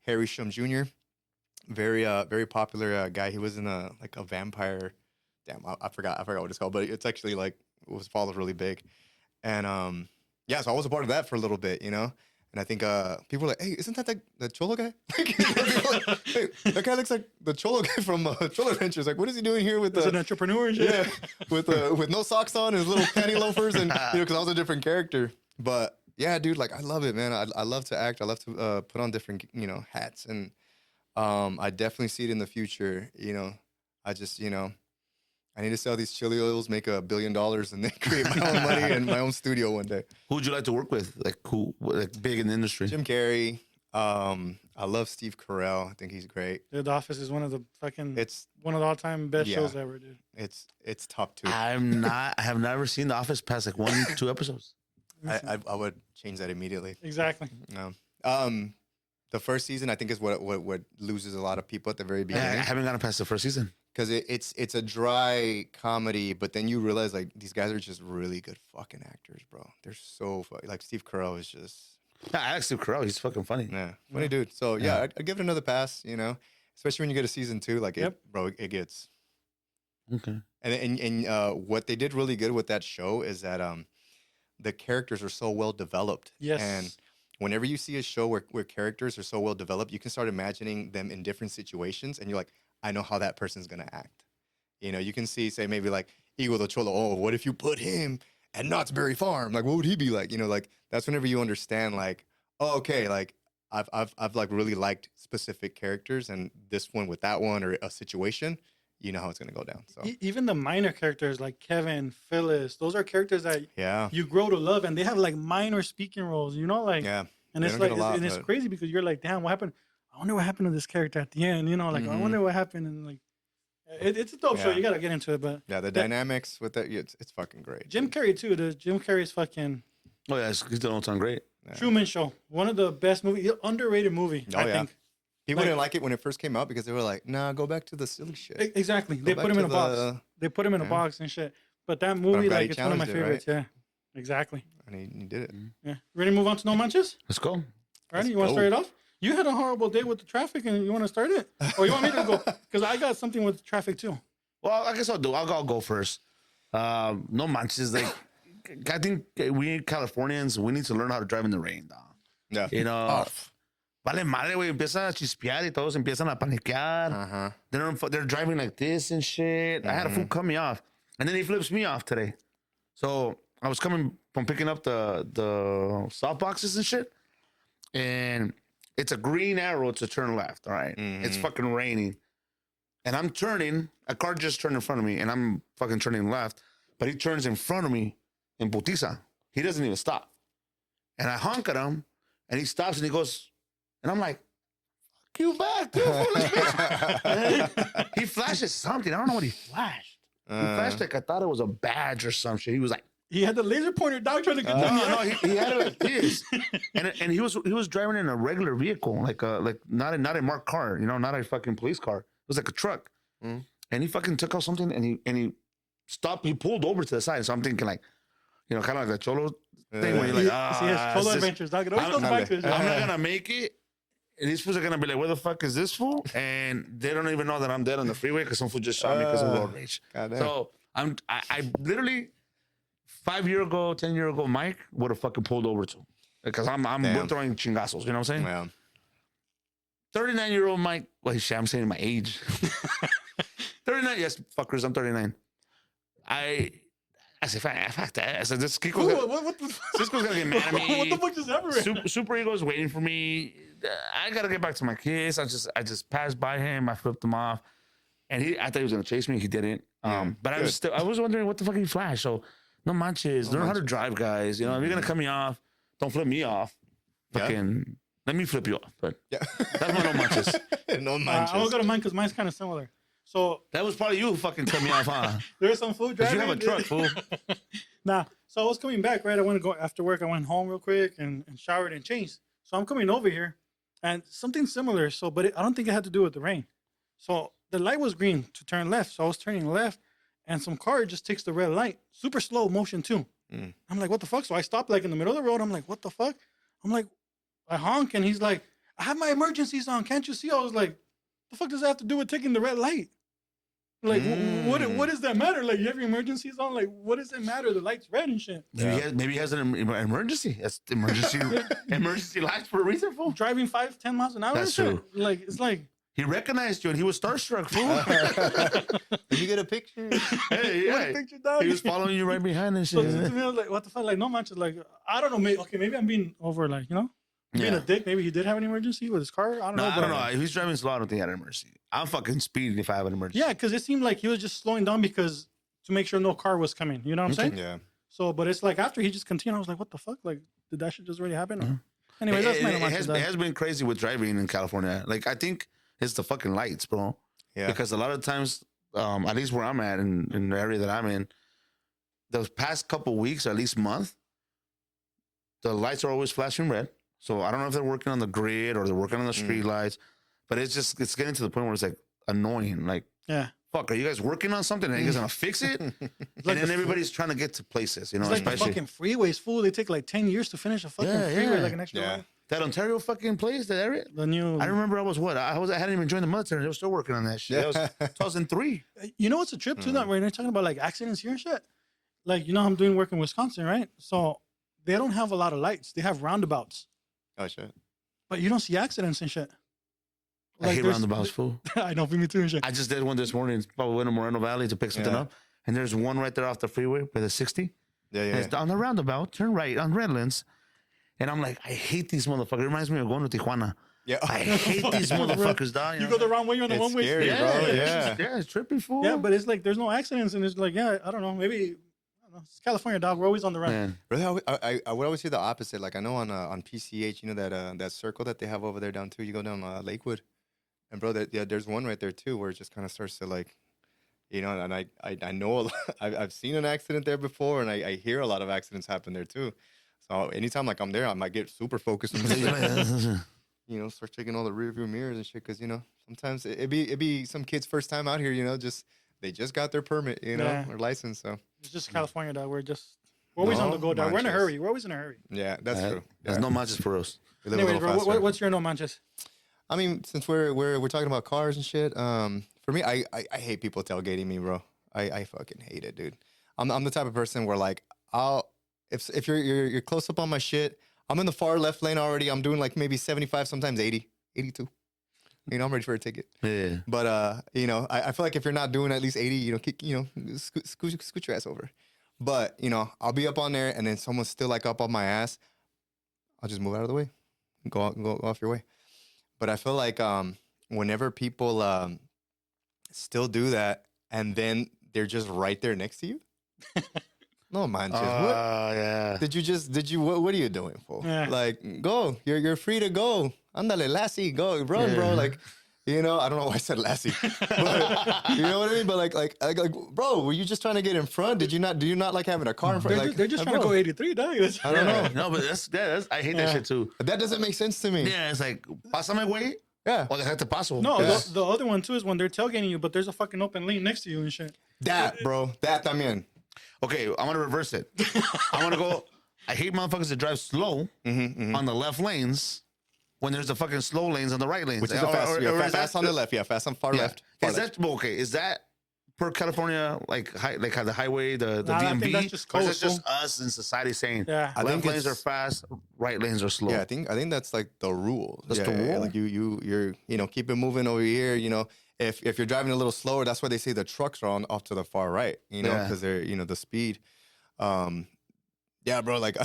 Harry Shum Jr. Very popular guy. He was in a vampire. Damn, I forgot what it's called, but it's actually like it was followed really big. And yeah, so I was a part of that for a little bit, you know. And I think people were like, "Hey, isn't that the Cholo guy? Like, hey, that guy looks like the Cholo guy from Cholo Adventures. Like, what is he doing here with an entrepreneur and shit? Yeah, with no socks on, his little panty loafers, and you know, because I was a different character. But yeah, dude, like I love it, man. I love to act. I love to put on different, you know, hats, and I definitely see it in the future. You know, I just, you know, I need to sell these chili oils, make $1 billion, and then create my own money and my own studio one day. Who would you like to work with? Like who, like big in the industry? Jim Carrey. I love Steve Carell. I think he's great. The Office is one of the It's one of the all-time best shows ever, dude. It's top 2. I have never seen The Office past like 1-2 episodes. I would change that immediately. Exactly. No. The first season I think is what loses a lot of people at the very beginning. I haven't gotten past the first season. Because it's a dry comedy, but then you realize like these guys are just really good fucking actors, bro. They're so funny. Like Steve Carell is just I like Steve Carell. He's fucking funny. yeah, funny dude. So yeah, I'd give it another pass. You know, especially when you get a season 2, like it gets. Okay. And what they did really good with that show is that the characters are so well developed. Yes. And whenever you see a show where characters are so well developed, you can start imagining them in different situations, and you're like, I know how that person's gonna act. You know, you can say maybe like Eagle the Cholo. Oh, what if you put him at Knott's Berry Farm? Like, what would he be like? You know, like that's whenever you understand, like, oh, okay, like I've like really liked specific characters, and this one with that one or a situation, you know how it's gonna go down. So even the minor characters like Kevin, Phyllis, those are characters that you grow to love, and they have like minor speaking roles. You know, like and it's like it's crazy because you're like, damn, what happened? I wonder what happened to this character at the end. You know, like I wonder what happened, and like it's a dope show. You gotta get into it, but the dynamics with that, it's fucking great. Jim Carrey too. Jim Carrey's fucking. Oh yeah, he's done all time great. Yeah. Truman Show, one of the best movies, underrated movie. I think people didn't like it when it first came out because they were like, "Nah, go back to the silly shit." Exactly, they put him in a box. They put him in a box and shit. But that movie, like, it's one of my favorites. Right? Yeah, exactly. And he did it. Yeah, ready to move on to No Manches? Let's go. All right, you want to start it off? You had a horrible day with the traffic, and you want to start it, or you want me to go? Because I got something with traffic too. Well, I guess I'll go first. No Manches, like I think we Californians, we need to learn how to drive in the rain, dog. Yeah, you know. Vale madre, güey, empieza a chispear y todos empiezan a paniquear. They're driving like this and shit. I had a fool cut me off, and then he flips me off today. So I was coming from picking up the soft boxes and shit, and it's a green arrow to turn left. All right, it's fucking raining, and I'm turning. A car just turned in front of me, and I'm fucking turning left, but he turns in front of me in putiza. He doesn't even stop, and I honk at him, and he stops, and he goes. And I'm like, fuck you back, dude. He flashes something. I don't know what he flashed. He flashed like I thought it was a badge or some shit. He was like, he had the laser pointer dog trying to get down. No, he had it like this. And he was driving in a regular vehicle, like not a marked car, you know, not a fucking police car. It was like a truck. And he fucking took out something and he stopped. He pulled over to the side. So I'm thinking like, you know, kind of like the Cholo thing where you're like, see his Cholo Adventures, dog. It always goes back to his I'm not gonna make it. And these fools are gonna be like, where the fuck is this fool? And they don't even know that I'm dead on the freeway because some fool just shot me because of road rage. So I literally 5 year ago, 10 year ago, Mike would have fucking pulled over too. Because we're throwing chingazos, you know what I'm saying? Yeah. 39-year-old Mike. Wait, shit, I'm saying my age. 39. Yes, fuckers, I'm 39. I said, fuck that. I said, this Cisco's gonna get mad at me. What the fuck just happened? Supereeego is waiting for me. I gotta get back to my kids. I just passed by him. I flipped him off, and I thought he was gonna chase me. He didn't. But I was wondering what the fuck he flashed. So no manches. Learn how to drive, guys. You know, if you're gonna cut me off, don't flip me off. Fucking let me flip you off. But that's my no manches. No manches. I will go to mine because mine's kind of similar. So that was probably you who fucking cut me off, huh? There's some food driving. You have a truck, fool. Nah. So I was coming back, right? I went to go after work. I went home real quick and showered and changed. So I'm coming over here, and something similar. So, but I don't think it had to do with the rain. So the light was green to turn left. So I was turning left, and some car just takes the red light, super slow motion too. I'm like, what the fuck? So I stopped like in the middle of the road. I'm like, what the fuck? I'm like, I honk, and he's like, I have my emergencies on. Can't you see? I was like, the fuck does that have to do with taking the red light? Like, what does that matter? Like, you have your emergencies on. Like, what does it matter? The light's red and shit. Maybe he has an emergency. That's emergency lights for a reason, fool. Driving 5-10 miles an hour. That's true. Like, it's like he recognized you and he was starstruck, fool. Did you get a picture? Hey, yeah. Picture, dog. He was following you right behind and shit. So to me, I was like, what the fuck? Like, no manches. Like, I don't know. Maybe I'm being over, like, you know, being a dick. Maybe he did have an emergency with his car. I don't know. I don't know. If he's driving slow, I don't think he had an emergency. I'm fucking speeding if I have an emergency. Yeah, because it seemed like he was just slowing down to make sure no car was coming. You know what I'm saying? Yeah. So, but it's like after he just continued, I was like, what the fuck? Like, did that shit just already happen? Anyway, that's my it has been crazy with driving in California. Like, I think it's the fucking lights, bro. Yeah. Because a lot of times, at least where I'm at in the area that I'm in, those past couple weeks, or at least month, the lights are always flashing red. So I don't know if they're working on the grid or they're working on the street lights, but it's getting to the point where it's like annoying. Like, fuck, are you guys working on something and you guys gonna fix it? And then everybody's trying to get to places, you know, it's like especially the fucking freeways, fool. They take like 10 years to finish a fucking freeway, like an extra line. That Ontario fucking place, that area. The new. I remember I hadn't even joined the military. They were still working on that shit. That was 2003. You know what's a trip to that? Right? They're talking about like accidents here and shit. Like, you know, I'm doing work in Wisconsin, right? So they don't have a lot of lights. They have roundabouts. Oh shit! But you don't see accidents and shit. Like, I hate roundabouts, fool. I know, for me too and shit. I just did one this morning. Probably went to Moreno Valley to pick something up, and there's one right there off the freeway by the 60. Yeah. It's on the roundabout. Turn right on Redlands, and I'm like, I hate these motherfuckers. It reminds me of going to Tijuana. Yeah, I hate these motherfuckers, dog. You go the wrong way, you're on the one way. Scary, bro. Yeah, it's trippy, fool. Yeah, but it's like there's no accidents, and it's like, I don't know, maybe. It's California, dog. We're always on the run. Man. Really, I would always say the opposite. Like, I know on PCH, you know that circle that they have over there down too. You go down Lakewood, and bro, there's one right there too where it just kind of starts to like, you know. And I know a lot, I've seen an accident there before, and I hear a lot of accidents happen there too. So anytime like I'm there, I might get super focused on you know, start checking all the rear view mirrors and shit, because you know sometimes it'd be some kid's first time out here. You know, they just got their permit, you know, their license, so. It's just California, dog. We're always on the go, dog. We're in a hurry. We're always in a hurry. Yeah, that's true. There's no manches for us. Anyway, bro, what's your no manches? I mean, since we're talking about cars and shit, for me, I hate people tailgating me, bro. I fucking hate it, dude. I'm the type of person where like if you're close up on my shit, I'm in the far left lane already. I'm doing like maybe 75, sometimes 80, 82. You know, I'm ready for a ticket. Yeah. But, you know, I feel like if you're not doing at least 80, you know, scoot your ass over. But, you know, I'll be up on there, and then someone's still like up on my ass. I'll just move out of the way. Go off your way. But I feel like whenever people still do that, and then they're just right there next to you. No manches. Yeah. What are you doing for? Yeah. Like, go. You're free to go. Andale, lassie, go, run, bro. Like, you know, I don't know why I said lassie, but you know what I mean. But like, bro, were you just trying to get in front? Do you not like having a car in front? They're just trying to go 83, dog. I don't know. No, but that's I hate that shit too. That doesn't make sense to me. Yeah, it's like pásame, güey. Yeah. O dejate paso. No, the other one too is when they're tailgating you, but there's a fucking open lane next to you and shit. That, bro, that también. Okay, I'm gonna reverse it. I'm gonna go. I hate motherfuckers that drive slow on the left lanes when there's the fucking slow lanes on the right lanes. Which is fast on the left, fast on far left. Is that okay? Is that per California, like the highway, the Nah, I DMV? think that's just Or is it coastal. just us in society saying Yeah. left lanes are fast, right lanes are slow? Yeah, I think that's like the rule. That's yeah, the rule? Like you're keep it moving over here. If you're driving a little slower, that's why they say the trucks are on off to the far right. Because they're the speed. Yeah, bro. Like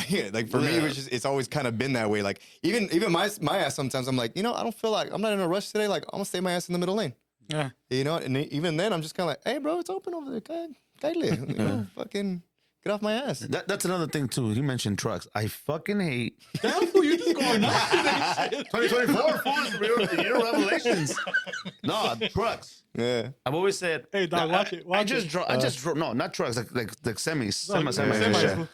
for me, it's always kind of been that way. Like even my ass sometimes I'm like, I don't feel like I'm not in a rush today. Like I'm gonna stay my ass in the middle lane. Yeah. And even then I'm just kind of like, hey, bro, it's open over there. Kindly, fucking get off my ass. That's another thing too. He mentioned trucks. I fucking hate. Damn fool, you're just going nuts today. 2024 fools, the year of revelations. No, trucks. Yeah. I've always said. Hey, dog, watch it. I just drove. No, not trucks. Like semis. Semis.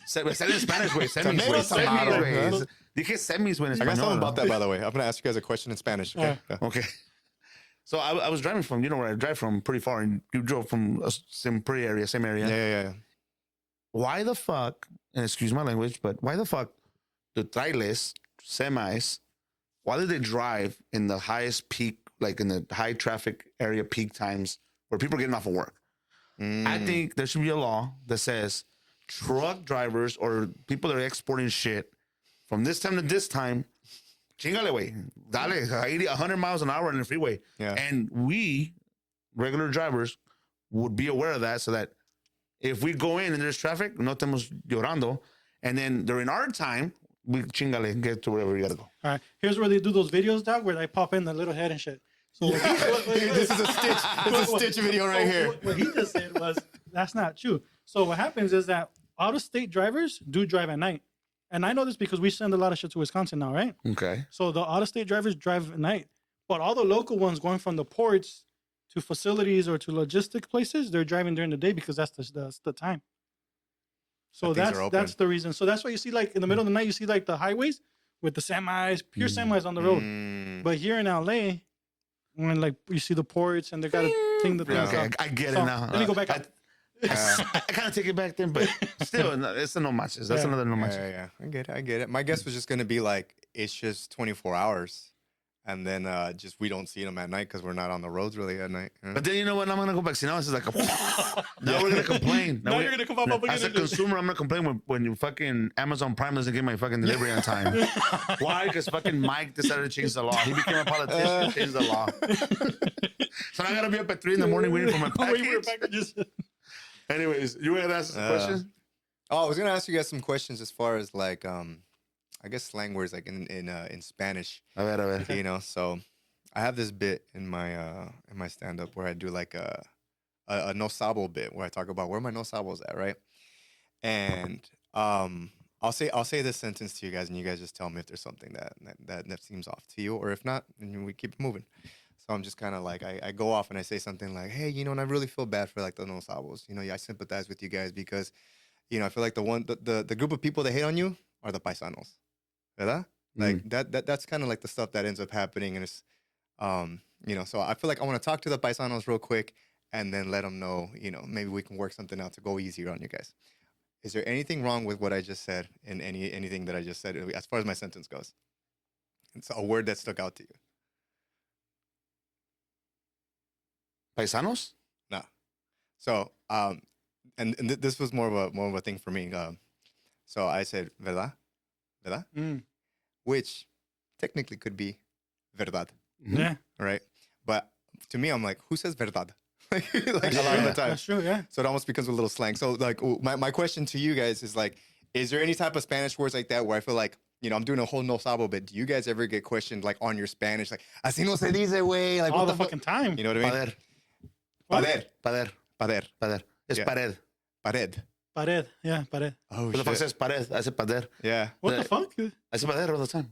Semis in Spanish way. Semis way. Semis way. Dije semis when it's I got something about that, way. by the way. I'm gonna ask you guys a question in Spanish. Okay. Yeah. Okay. So I was driving from, where I drive from, pretty far, and you drove from same area. Yeah. Why the fuck, and excuse my language, but why the fuck the trailers, semis, why did they drive in the highest peak, like in the high traffic area peak times where people are getting off of work? I think there should be a law that says truck drivers or people that are exporting shit from this time to this time, chingale, way, dale, 80, 100 miles an hour in the freeway. Yeah. And we, regular drivers, would be aware of that so that if we go in and there's traffic, no estamos llorando. And then during our time, we chingale and get to wherever we gotta go. All right. Here's where they do those videos, dog, where they pop in the little head and shit. So This is a stitch. This is a stitch video right here. What he just said was that's not true. So what happens is that out-of-state drivers do drive at night. And I know this because we send a lot of shit to Wisconsin now, right? Okay. So the out-of-state drivers drive at night. But all the local ones going from the ports to facilities or to logistic places, they're driving during the day because that's the time. So that's the reason. So that's why you see, like, in the middle of the night, you see, like, the highways with the semis, pure semis on the road. But here in LA, when, like, you see the ports and they got to clean the things up. I get So, it now. let me go back up. I kind of take it back then, but still, it's a no matches. That's another no matches. Yeah. I get it. My guess was just going to be like, it's just 24 hours. And then just we don't see them at night because we're not on the roads really at night. But then you know what? I'm going to go back. See, now it's like, now we're going to complain. Now you're going to come up again. As a consumer, I'm going to complain when you fucking Amazon Prime doesn't get my fucking delivery on time. Why? Because fucking Mike decided to change the law. He became a politician, changed the law. So now I got to be up at 3 a.m. waiting for my package. Anyways, you want to ask us a question? Oh, I was going to ask you guys some questions as far as like, I guess slang words like in Spanish. A ver. So I have this bit in my stand up where I do like a no sabo bit where I talk about where my no sabos at, right? And I'll say this sentence to you guys and you guys just tell me if there's something that seems off to you, or if not, then we keep moving. So I'm just kind of like, I go off and I say something like, hey, and I really feel bad for like the no sabos. I sympathize with you guys because, I feel like the group of people that hate on you are the paisanos. ¿Verdad? Like that's kind of like the stuff that ends up happening. And it's, so I feel like I want to talk to the paisanos real quick and then let them know, maybe we can work something out to go easier on you guys. Is there anything wrong with what I just said in anything that I just said as far as my sentence goes? It's a word that stuck out to you. Paisanos? No. So, and this was more of a thing for me. So I said, ¿verdad? Which technically could be verdad. Yeah. Right? But to me, I'm like, who says verdad? like a lot of the time. That's true, yeah. So it almost becomes a little slang. So like my question to you guys is like, is there any type of Spanish words like that where I feel like, I'm doing a whole no sabo bit. Do you guys ever get questioned like on your Spanish? Like, así no se dice, güey. Like, all the fucking time. You know what I mean? Pader. Es pared. Pared. Yeah, pared. Oh, What the fuck says pared? I say pader. Yeah. What the fuck? I say pader all the time.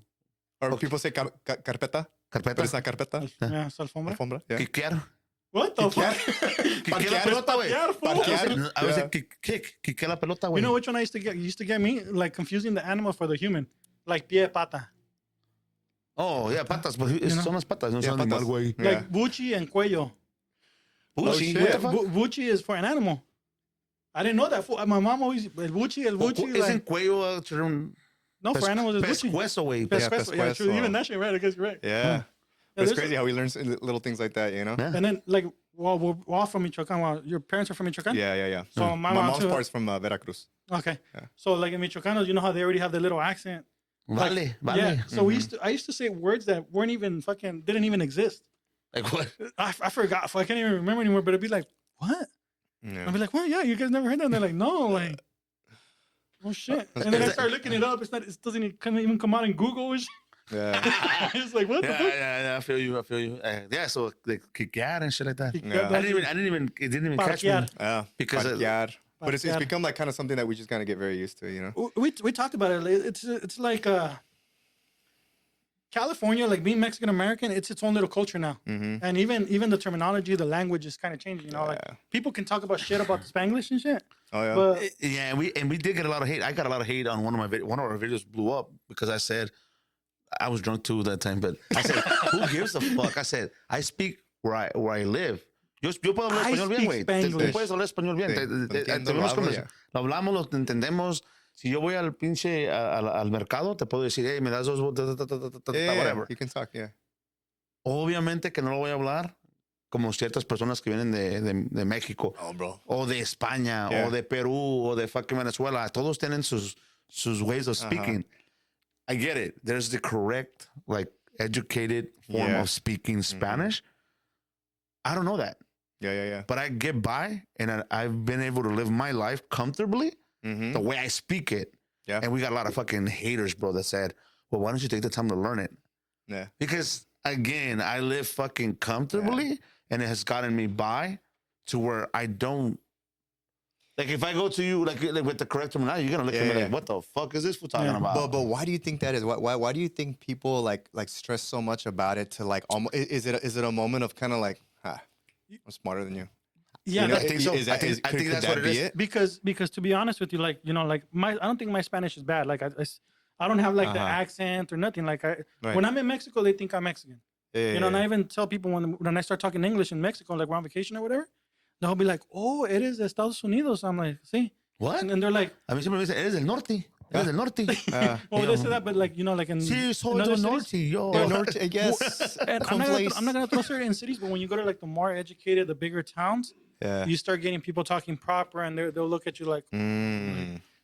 Or people say carpeta. But it's not carpeta. Yeah, it's alfombra. Alfombra. Yeah. Quiquear. What the fuck? Quiquear la pelota, güey. Parquear, I was like, quiquear la pelota, güey. You know which one I used to get? You used to get me like confusing the animal for the human, like pie pata. Oh, yeah, patas. But son las patas. No son patas. animal, güey. Yeah. Like buchi and cuello. Buchi. shit. What the fuck? Buchi is for an animal. I didn't know that. My mom always el buchi. Isn't cuello No, for animals it's buchi. pescuezo, güey? Pescuezo. Yeah, true. pescuezo. Even that shit, right? I guess you're right. Yeah. It's there's crazy how we learn little things like that, Yeah. And then, like, well, we're all from Michoacan. Well, your parents are from Michoacan? Yeah. So my mom's too. part's from Veracruz. Okay. Yeah. So like in Michoacanos, you know how they already have the little accent? Vale. Yeah. So I used to say words that weren't even didn't even exist. Like what? I forgot. I can't even remember anymore, but it'd be like, what? Yeah. I'd be like, well, yeah, you guys never heard that? And they're like, no, like, oh shit. And then I start looking it up. It doesn't even come out in Google and shit. Yeah. It's like, what the fuck? Yeah, I feel you. Yeah, so like kickar and shit like that. Yeah. It didn't even catch me. Parquear. Because but it's become like kind of something that we just kind of get very used to, you know? We talked about it. It's like California, like being Mexican American, it's its own little culture now. And even the terminology, the language is kind of changing. You know, like people can talk about shit about the Spanglish and shit. Oh yeah. But Yeah, and we did get a lot of hate. I got a lot of hate on one of our videos blew up because I said I was drunk too that time, but I said, who gives a fuck? I said, I speak where I live. Yo puedo hablar español bien, güey. Tú puedes hablar español bien. Lo hablamos, lo entendemos. Si yo voy al pinche al mercado, te puedo decir, hey, me das dos, whatever. You can talk, yeah. Obviamente que no lo voy a hablar como ciertas personas que vienen de México. Oh, bro. O de España, o de Perú, o de fucking Venezuela. Todos tienen sus ways of speaking. I get it. There's the correct, like, educated form of speaking Spanish. I don't know that. Yeah. But I get by, and I've been able to live my life comfortably the way I speak it. Yeah. And we got a lot of fucking haters, bro, that said, well, why don't you take the time to learn it? Yeah. Because, again, I live fucking comfortably, and it has gotten me by to where I don't. Like, if I go to you, like with the correct terminology, you're going to look at me like, what the fuck is this for talking about? But why do you think that is? Why do you think people like stress so much about it to like almost, is it a moment of kind of like, I'm smarter than you? yeah, You know, I think so. I think that's what it is. because to be honest with you, like, you know, like I don't think my Spanish is bad. Like I don't have like the accent or nothing. Like when I'm in Mexico, they think I'm Mexican. You know, and I even tell people when I start talking English in Mexico, like we're on vacation or whatever, they'll be like, oh, eres de Estados Unidos. I'm like, sí. What? And they're like, A mí siempre me dicen, eres del norte. Eres del norte. oh, they say that, but like, you know, like in Sí, soy in other del cities- norte, yo. Del norte, I guess. And I'm not gonna throw certain cities, but when you go to like the more educated, the bigger towns, you start getting people talking proper, and they'll look at you like.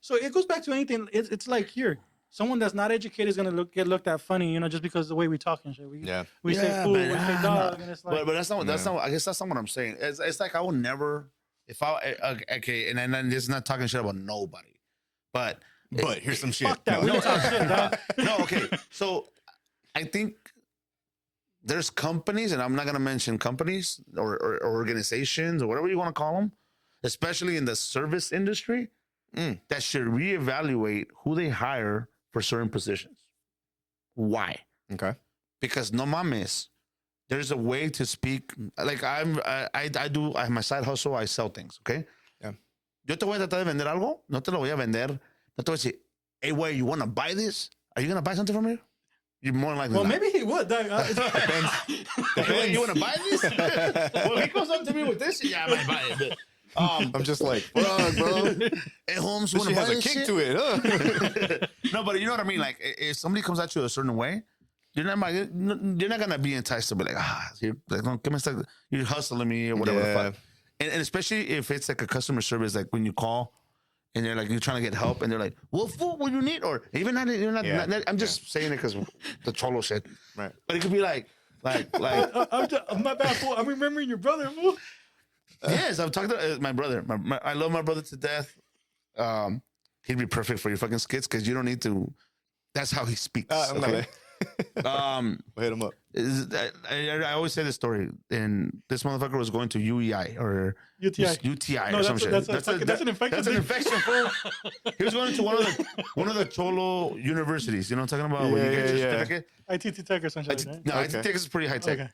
So it goes back to anything. It's like here, someone that's not educated is gonna get looked at funny, you know, just because of the way we talk and shit. We say fool, we say dog, and it's like. But that's not. I guess that's not what I'm saying. It's like I will never. If I okay, and then this is not talking shit about nobody, but here's some shit. Fuck that. We don't talk shit, dog. No, okay. So I think there's companies, and I'm not gonna mention companies or organizations or whatever you want to call them, especially in the service industry, that should reevaluate who they hire for certain positions. Why? Okay. Because no mames, there's a way to speak. Like I have my side hustle. I sell things. Okay. Yeah. Yo te voy a tratar de vender algo. No te lo voy a vender. No te voy a decir, hey, wait, you want to buy this? Are you gonna buy something from me? You're more likely. Well, not. maybe he would. Dog. Depends. Hey, you want to buy this? Well, he comes up to me with this. Yeah, I might buy it. But, I'm just like, bro. hey, Holmes, This want shit to buy has a this kick shit? to it, huh? No, but you know what I mean. Like, if somebody comes at you a certain way, you're not gonna be enticed to be like, you're like, no, come and you're hustling me or whatever the fuck. And especially if it's like a customer service, like when you call and they're like, you're trying to get help, and they're like, what food will you need? Or even not, you're not. I'm just saying it because the cholo shit. Right. But it could be like. I'm not bad, fool. I'm remembering your brother, fool. Yes, I'm talking to my brother. I love my brother to death. He'd be perfect for your fucking skits because you don't need to. That's how he speaks. Okay? Hit him up. I always say this story, and this motherfucker was going to UEI or UTI or some shit. That's an infection. That's an infection. Fool. He was going to one of the Cholo universities. You know what I'm talking about? Where you get your certificate. ITT Tech or something like that. No, ITT Tech is pretty high tech. Okay.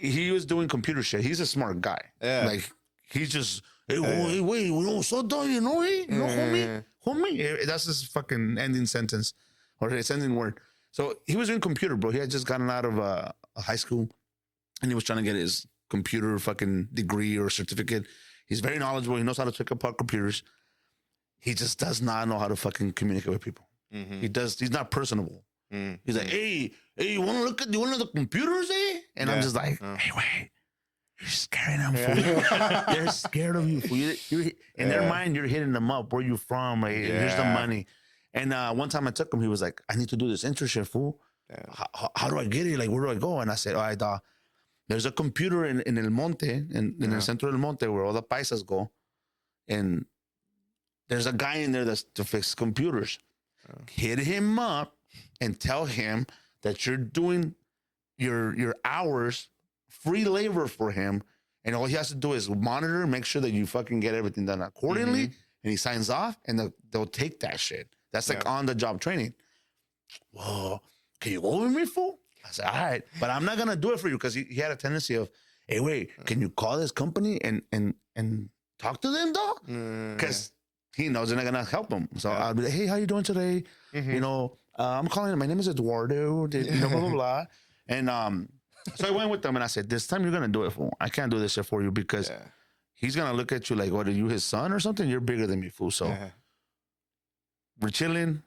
He was doing computer shit. He's a smart guy. Yeah. Like he's just hey, wait, you know, so dumb, you know, homie. That's his fucking ending sentence or his ending word. So he was in computer, bro. He had just gotten out of a high school, and he was trying to get his computer fucking degree or certificate. He's very knowledgeable. He knows how to take apart computers. He just does not know how to fucking communicate with people. He's not personable. He's like, hey, you want to look at one of the computers, eh? And I'm just like, hey, wait. you're scaring them, fool. They're scared of you, fool. In their mind, you're hitting them up. Where you from? Like, here's the money. And one time I took him, he was like, I need to do this internship, fool. How do I get it? Like, where do I go? And I said, all right, there's a computer in El Monte, in El Centro del Monte, where all the paisas go. And there's a guy in there that's to fix computers. Hit him up and tell him that you're doing your hours, free labor for him. And all he has to do is monitor, make sure that you fucking get everything done accordingly. And he signs off, and they'll take that shit. That's like on-the-job training. Whoa, can you go with me, fool? I said, all right, but I'm not going to do it for you, because he had a tendency of, hey, wait, can you call this company and talk to them, dog? Because he knows they're not going to help him. So I'll be like, hey, how you doing today? You know, I'm calling, my name is Eduardo, blah, blah, blah. And so I went with them, and I said, this time you're going to do it, fool. I can't do this shit for you, because he's going to look at you like, what, are you his son or something? You're bigger than me, fool. So we're chilling.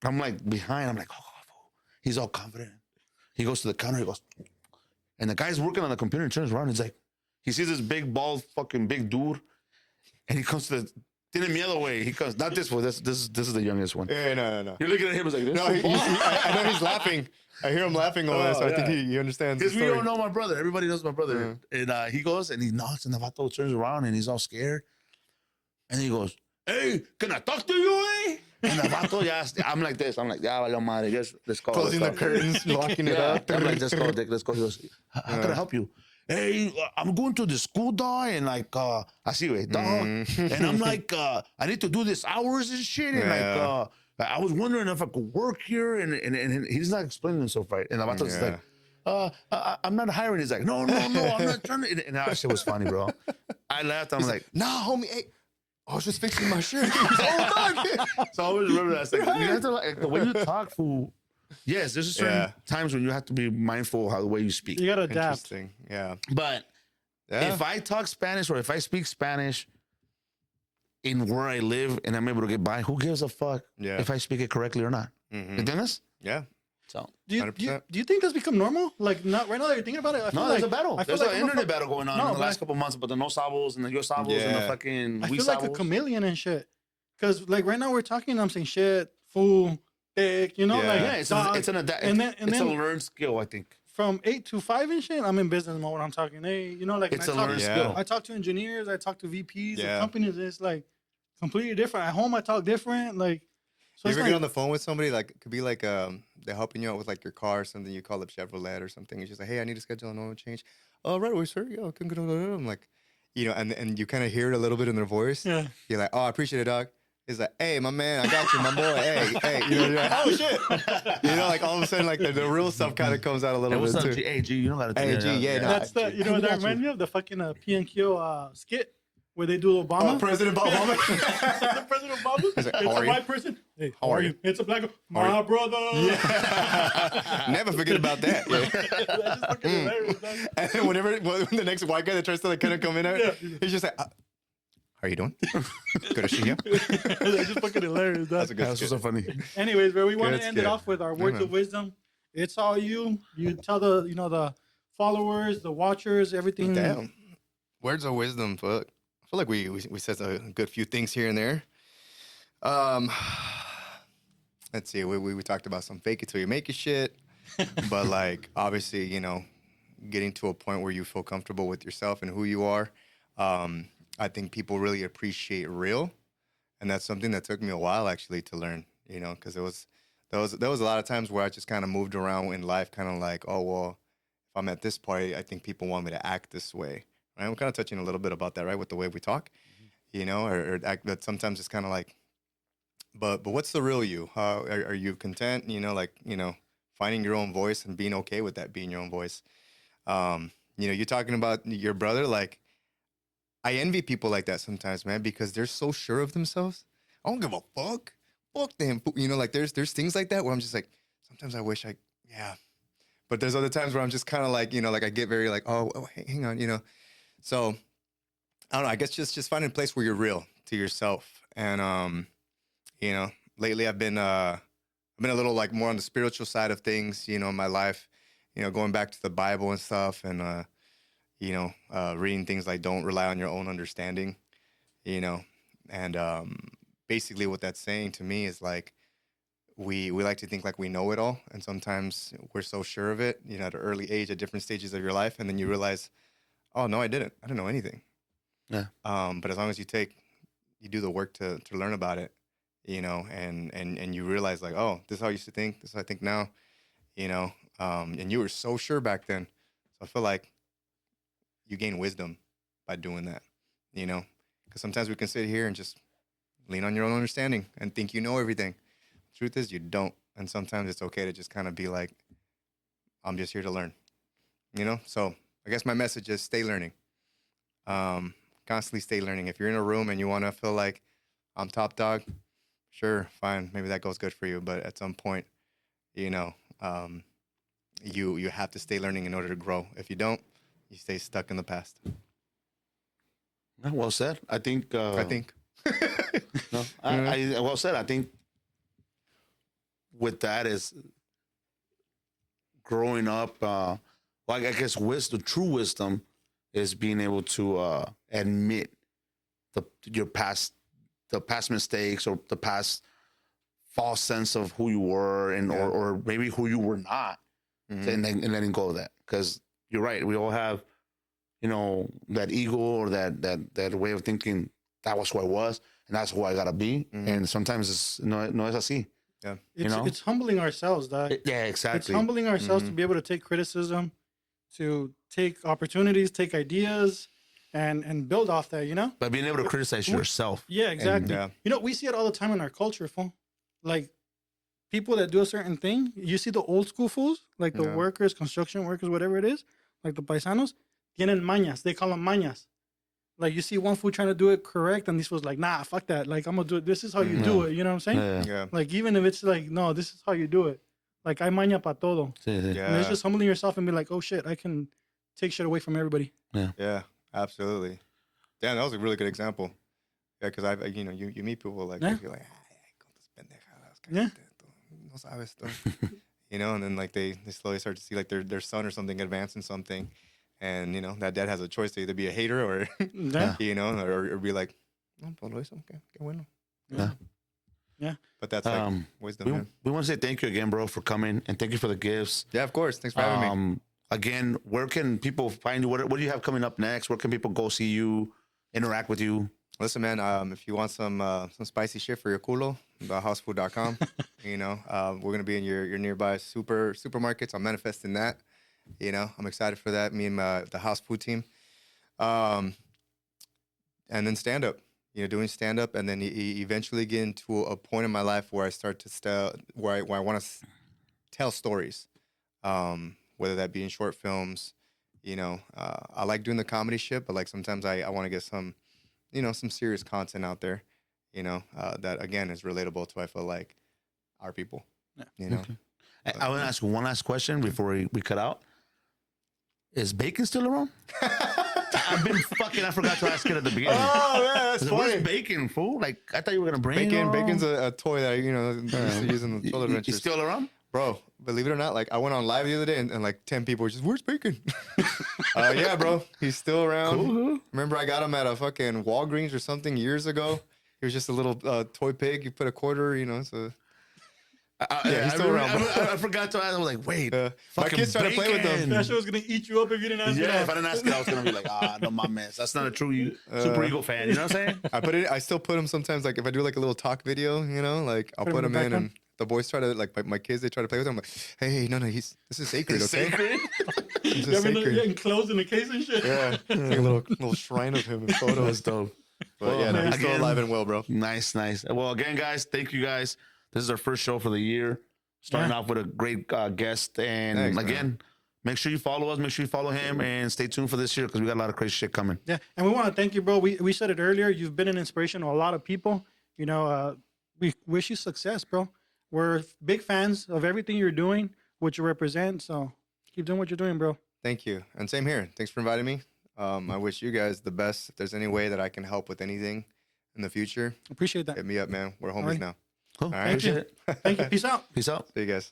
I'm like behind. I'm like, oh, fool. He's all confident. He goes to the counter. He goes, and the guy's working on the computer and turns around. He's like, he sees this big, bald, fucking big dude. And he comes to the other way. He comes, not this one. This is the youngest one. Yeah, no. You're looking at him, it's like this. No, I know he's laughing. I hear him laughing over that, so I think he understands. Because we don't know my brother. Everybody knows my brother. And he goes and he knocks, and the vato turns around and he's all scared. And he goes, hey, can I talk to you, eh? And the vato, I'm like this. I'm like, vale madre, let's go. Closing the curtains, locking it up. I'm like, let's go, Dick, let's go. He goes, how can I help you? Hey, I'm going to the school, dog, and like, así, güey, dog. And I'm like, I need to do this hours and shit. And like, I was wondering if I could work here. And he's not explaining himself right. And the vato's like, I'm not hiring. He's like, no, I'm not trying to. And that shit was funny, bro. I laughed. I'm like, nah, homie, hey. I was just fixing my shirt. So I always remember that. Like, you have to, like, the way you talk, fool. Yes, there's certain times when you have to be mindful of how the way you speak. You gotta adapt. Yeah. But if I talk Spanish or if I speak Spanish in where I live and I'm able to get by, who gives a fuck if I speak it correctly or not? ¿Entiendes? Yeah. So do you think that's become normal? Like, not right now that you're thinking about it? I feel there's like, a battle. There's an internet battle going on in the last couple months, but the no sabos and the yo sabos and the fucking I we feel sabos. like a chameleon and shit. Because like right now we're talking, I'm saying shit, fool, dick, you know, like it's a learned skill, I think. From 8 to 5 and shit, I'm in business mode when I'm talking. Hey, you know, like it's a learned skill. I talk to engineers, I talk to VPs, and companies. It's like completely different. At home, I talk different. Like, so you ever get on the phone with somebody, like, it could be like they're helping you out with like your car or something. You call up Chevrolet or something. It's just like, hey, I need to schedule an oil change. Oh, right away, sir. Yeah, I'm like, you know, and you kind of hear it a little bit in their voice. Yeah. You're like, oh, I appreciate it, dog. He's like, hey, my man, I got you, my boy. Hey, you know, you're like, oh shit. You know, like all of a sudden, like the real stuff kind of comes out a little bit too. Hey, G, you don't gotta do that. Hey, G, yeah. That's the, you know what that reminds me of? The fucking PNQ skit. Where they do Obama. Oh, President Obama. The President Obama. It's a white person. Hey, how are you? It's a black guy. My brother. Yeah. Never forget about that. Yeah. That's just fucking hilarious. And then when the next white guy that tries to like kind of come in, he's just like, how are you doing? Good to see you. That's just fucking hilarious. That's so funny. Anyways, where we want to end it off with our words of wisdom. It's all you. You tell the followers, the watchers, everything. Damn. Words of wisdom, fuck. I feel like we said a good few things here and there. Let's see. We talked about some fake it till you make it shit, but like obviously, you know, getting to a point where you feel comfortable with yourself and who you are. I think people really appreciate real, and that's something that took me a while actually to learn. You know, because there was a lot of times where I just kind of moved around in life, kind of like, oh well, if I'm at this party, I think people want me to act this way. Right? We're kind of touching a little bit about that, right, with the way we talk, you know, or act. But sometimes it's kind of like, but what's the real you? Are you content? You know, like, you know, finding your own voice and being okay with that being your own voice. You know, you're talking about your brother. Like, I envy people like that sometimes, man, because they're so sure of themselves. I don't give a fuck. Fuck them. You know, like there's things like that where I'm just like, sometimes I wish but there's other times where I'm just kind of like, you know, like I get very like, oh, hang on, you know. So I don't know. I guess just finding a place where you're real to yourself. And you know, lately I've been a little like more on the spiritual side of things, you know, in my life. You know, going back to the Bible and stuff, and reading things like "Don't rely on your own understanding," and basically what that's saying to me is like we like to think like we know it all, and sometimes we're so sure of it, at an early age, at different stages of your life, and then you realize, oh no, I didn't know anything. Yeah. But as long as you do the work to learn about it, and you realize like, oh, this is how I used to think, this is how I think now, and you were so sure back then. So I feel like you gain wisdom by doing that, because sometimes we can sit here and just lean on your own understanding and think you know everything. Truth is, you don't. And sometimes it's okay to just kind of be like, I'm just here to learn, So I guess my message is stay learning. Constantly stay learning. If you're in a room and you want to feel like I'm top dog, sure, fine. Maybe that goes good for you. But at some point, you have to stay learning in order to grow. If you don't, you stay stuck in the past. Well said. I think. I Well said. I think with that is growing up. I guess true wisdom is being able to admit your past mistakes or the past false sense of who you were or maybe who you were not, and letting go of that. Because you're right, we all have, that ego or that way of thinking. That was who I was, and that's who I gotta be. And sometimes it's no es así. Yeah, it's humbling ourselves, dog. Yeah, exactly. It's humbling ourselves to be able to take criticism, to take opportunities, take ideas, and build off that, But being able to criticize yourself. Yeah, exactly. And, We see it all the time in our culture, fool. Like, people that do a certain thing, you see the old school fools, like the workers, construction workers, whatever it is, like the paisanos, tienen mañas. They call them mañas. Like, you see one fool trying to do it correct, and this was like, nah, fuck that. Like, I'm going to do it. This is how you do it. You know what I'm saying? Yeah. Like, even if it's like, no, this is how you do it. Like, hay maña pa todo. Yeah. And it's just humbling yourself and be like, oh, shit, I can take shit away from everybody. Yeah, absolutely. Damn, that was a really good example. Yeah, because you meet people like, you're like, ay, con tus pendejadas, cállate, no sabes todo. And then like they slowly start to see like their son or something advance in something. And, that dad has a choice to either be a hater or, or be like, no, pues lo hizo, qué bueno. Yeah. But that's like wisdom. We want to say thank you again, bro, for coming, and thank you for the gifts. Yeah, of course. Thanks for having me. Again, where can people find you? What do you have coming up next? Where can people go see you, interact with you? Listen, man, if you want some spicy shit for your culo, theHouseFood.com. We're going to be in your nearby supermarkets. I'm manifesting that. I'm excited for that. Me and the house food team. And then stand up, doing stand up, and then eventually get into a point in my life where I start to where I want to tell stories, whether that be in short films. I like doing the comedy shit, but like sometimes I want to get some, some serious content out there, that again is relatable to, I feel like, our people. Yeah. Okay. I want to ask one last question before we cut out. Is bacon still around? I forgot to ask it at the beginning. Oh, man, that's funny. Where's bacon, fool? Like, I thought you were going to bring bacon. it. Bacon's a toy that, used to use in the Toilet Adventures. He's still around? Bro, believe it or not, like, I went on live the other day and like 10 people were just, where's Bacon? Yeah, bro, he's still around. Cool. Remember, I got him at a fucking Walgreens or something years ago. He was just a little toy pig. You put a quarter, so... Yeah, he's still around. I forgot to ask. I was like, wait. My kids trying to play with them. That shit was going to eat you up if you didn't ask it. Yeah, if I didn't ask it, I was going to be like, no, my man. That's not a true Supereeego fan. You know what I'm saying? I still put him sometimes, like, if I do, like, a little talk video, like, I'll put him in, and the boys try to, like, my kids, they try to play with him. I'm like, hey, no, this is sacred, okay? Sacred? This is sacred. Enclosed in a case and shit. Yeah. Like a little shrine of him in photos. That's dope. But yeah, no, he's still alive and well, bro. Nice. Well, again, guys, thank you guys. This is our first show for the year. Starting off with a great guest. And Thanks, again, man. make sure you follow us. Make sure you follow him. And stay tuned for this year because we got a lot of crazy shit coming. Yeah. And we want to thank you, bro. We said it earlier. You've been an inspiration to a lot of people. We wish you success, bro. We're big fans of everything you're doing, what you represent. So keep doing what you're doing, bro. Thank you. And same here. Thanks for inviting me. I wish you guys the best. If there's any way that I can help with anything in the future, Appreciate that. hit me up, man. We're homies now. Cool. All right. Appreciate it. Thank you. Peace out. Peace out. See you guys.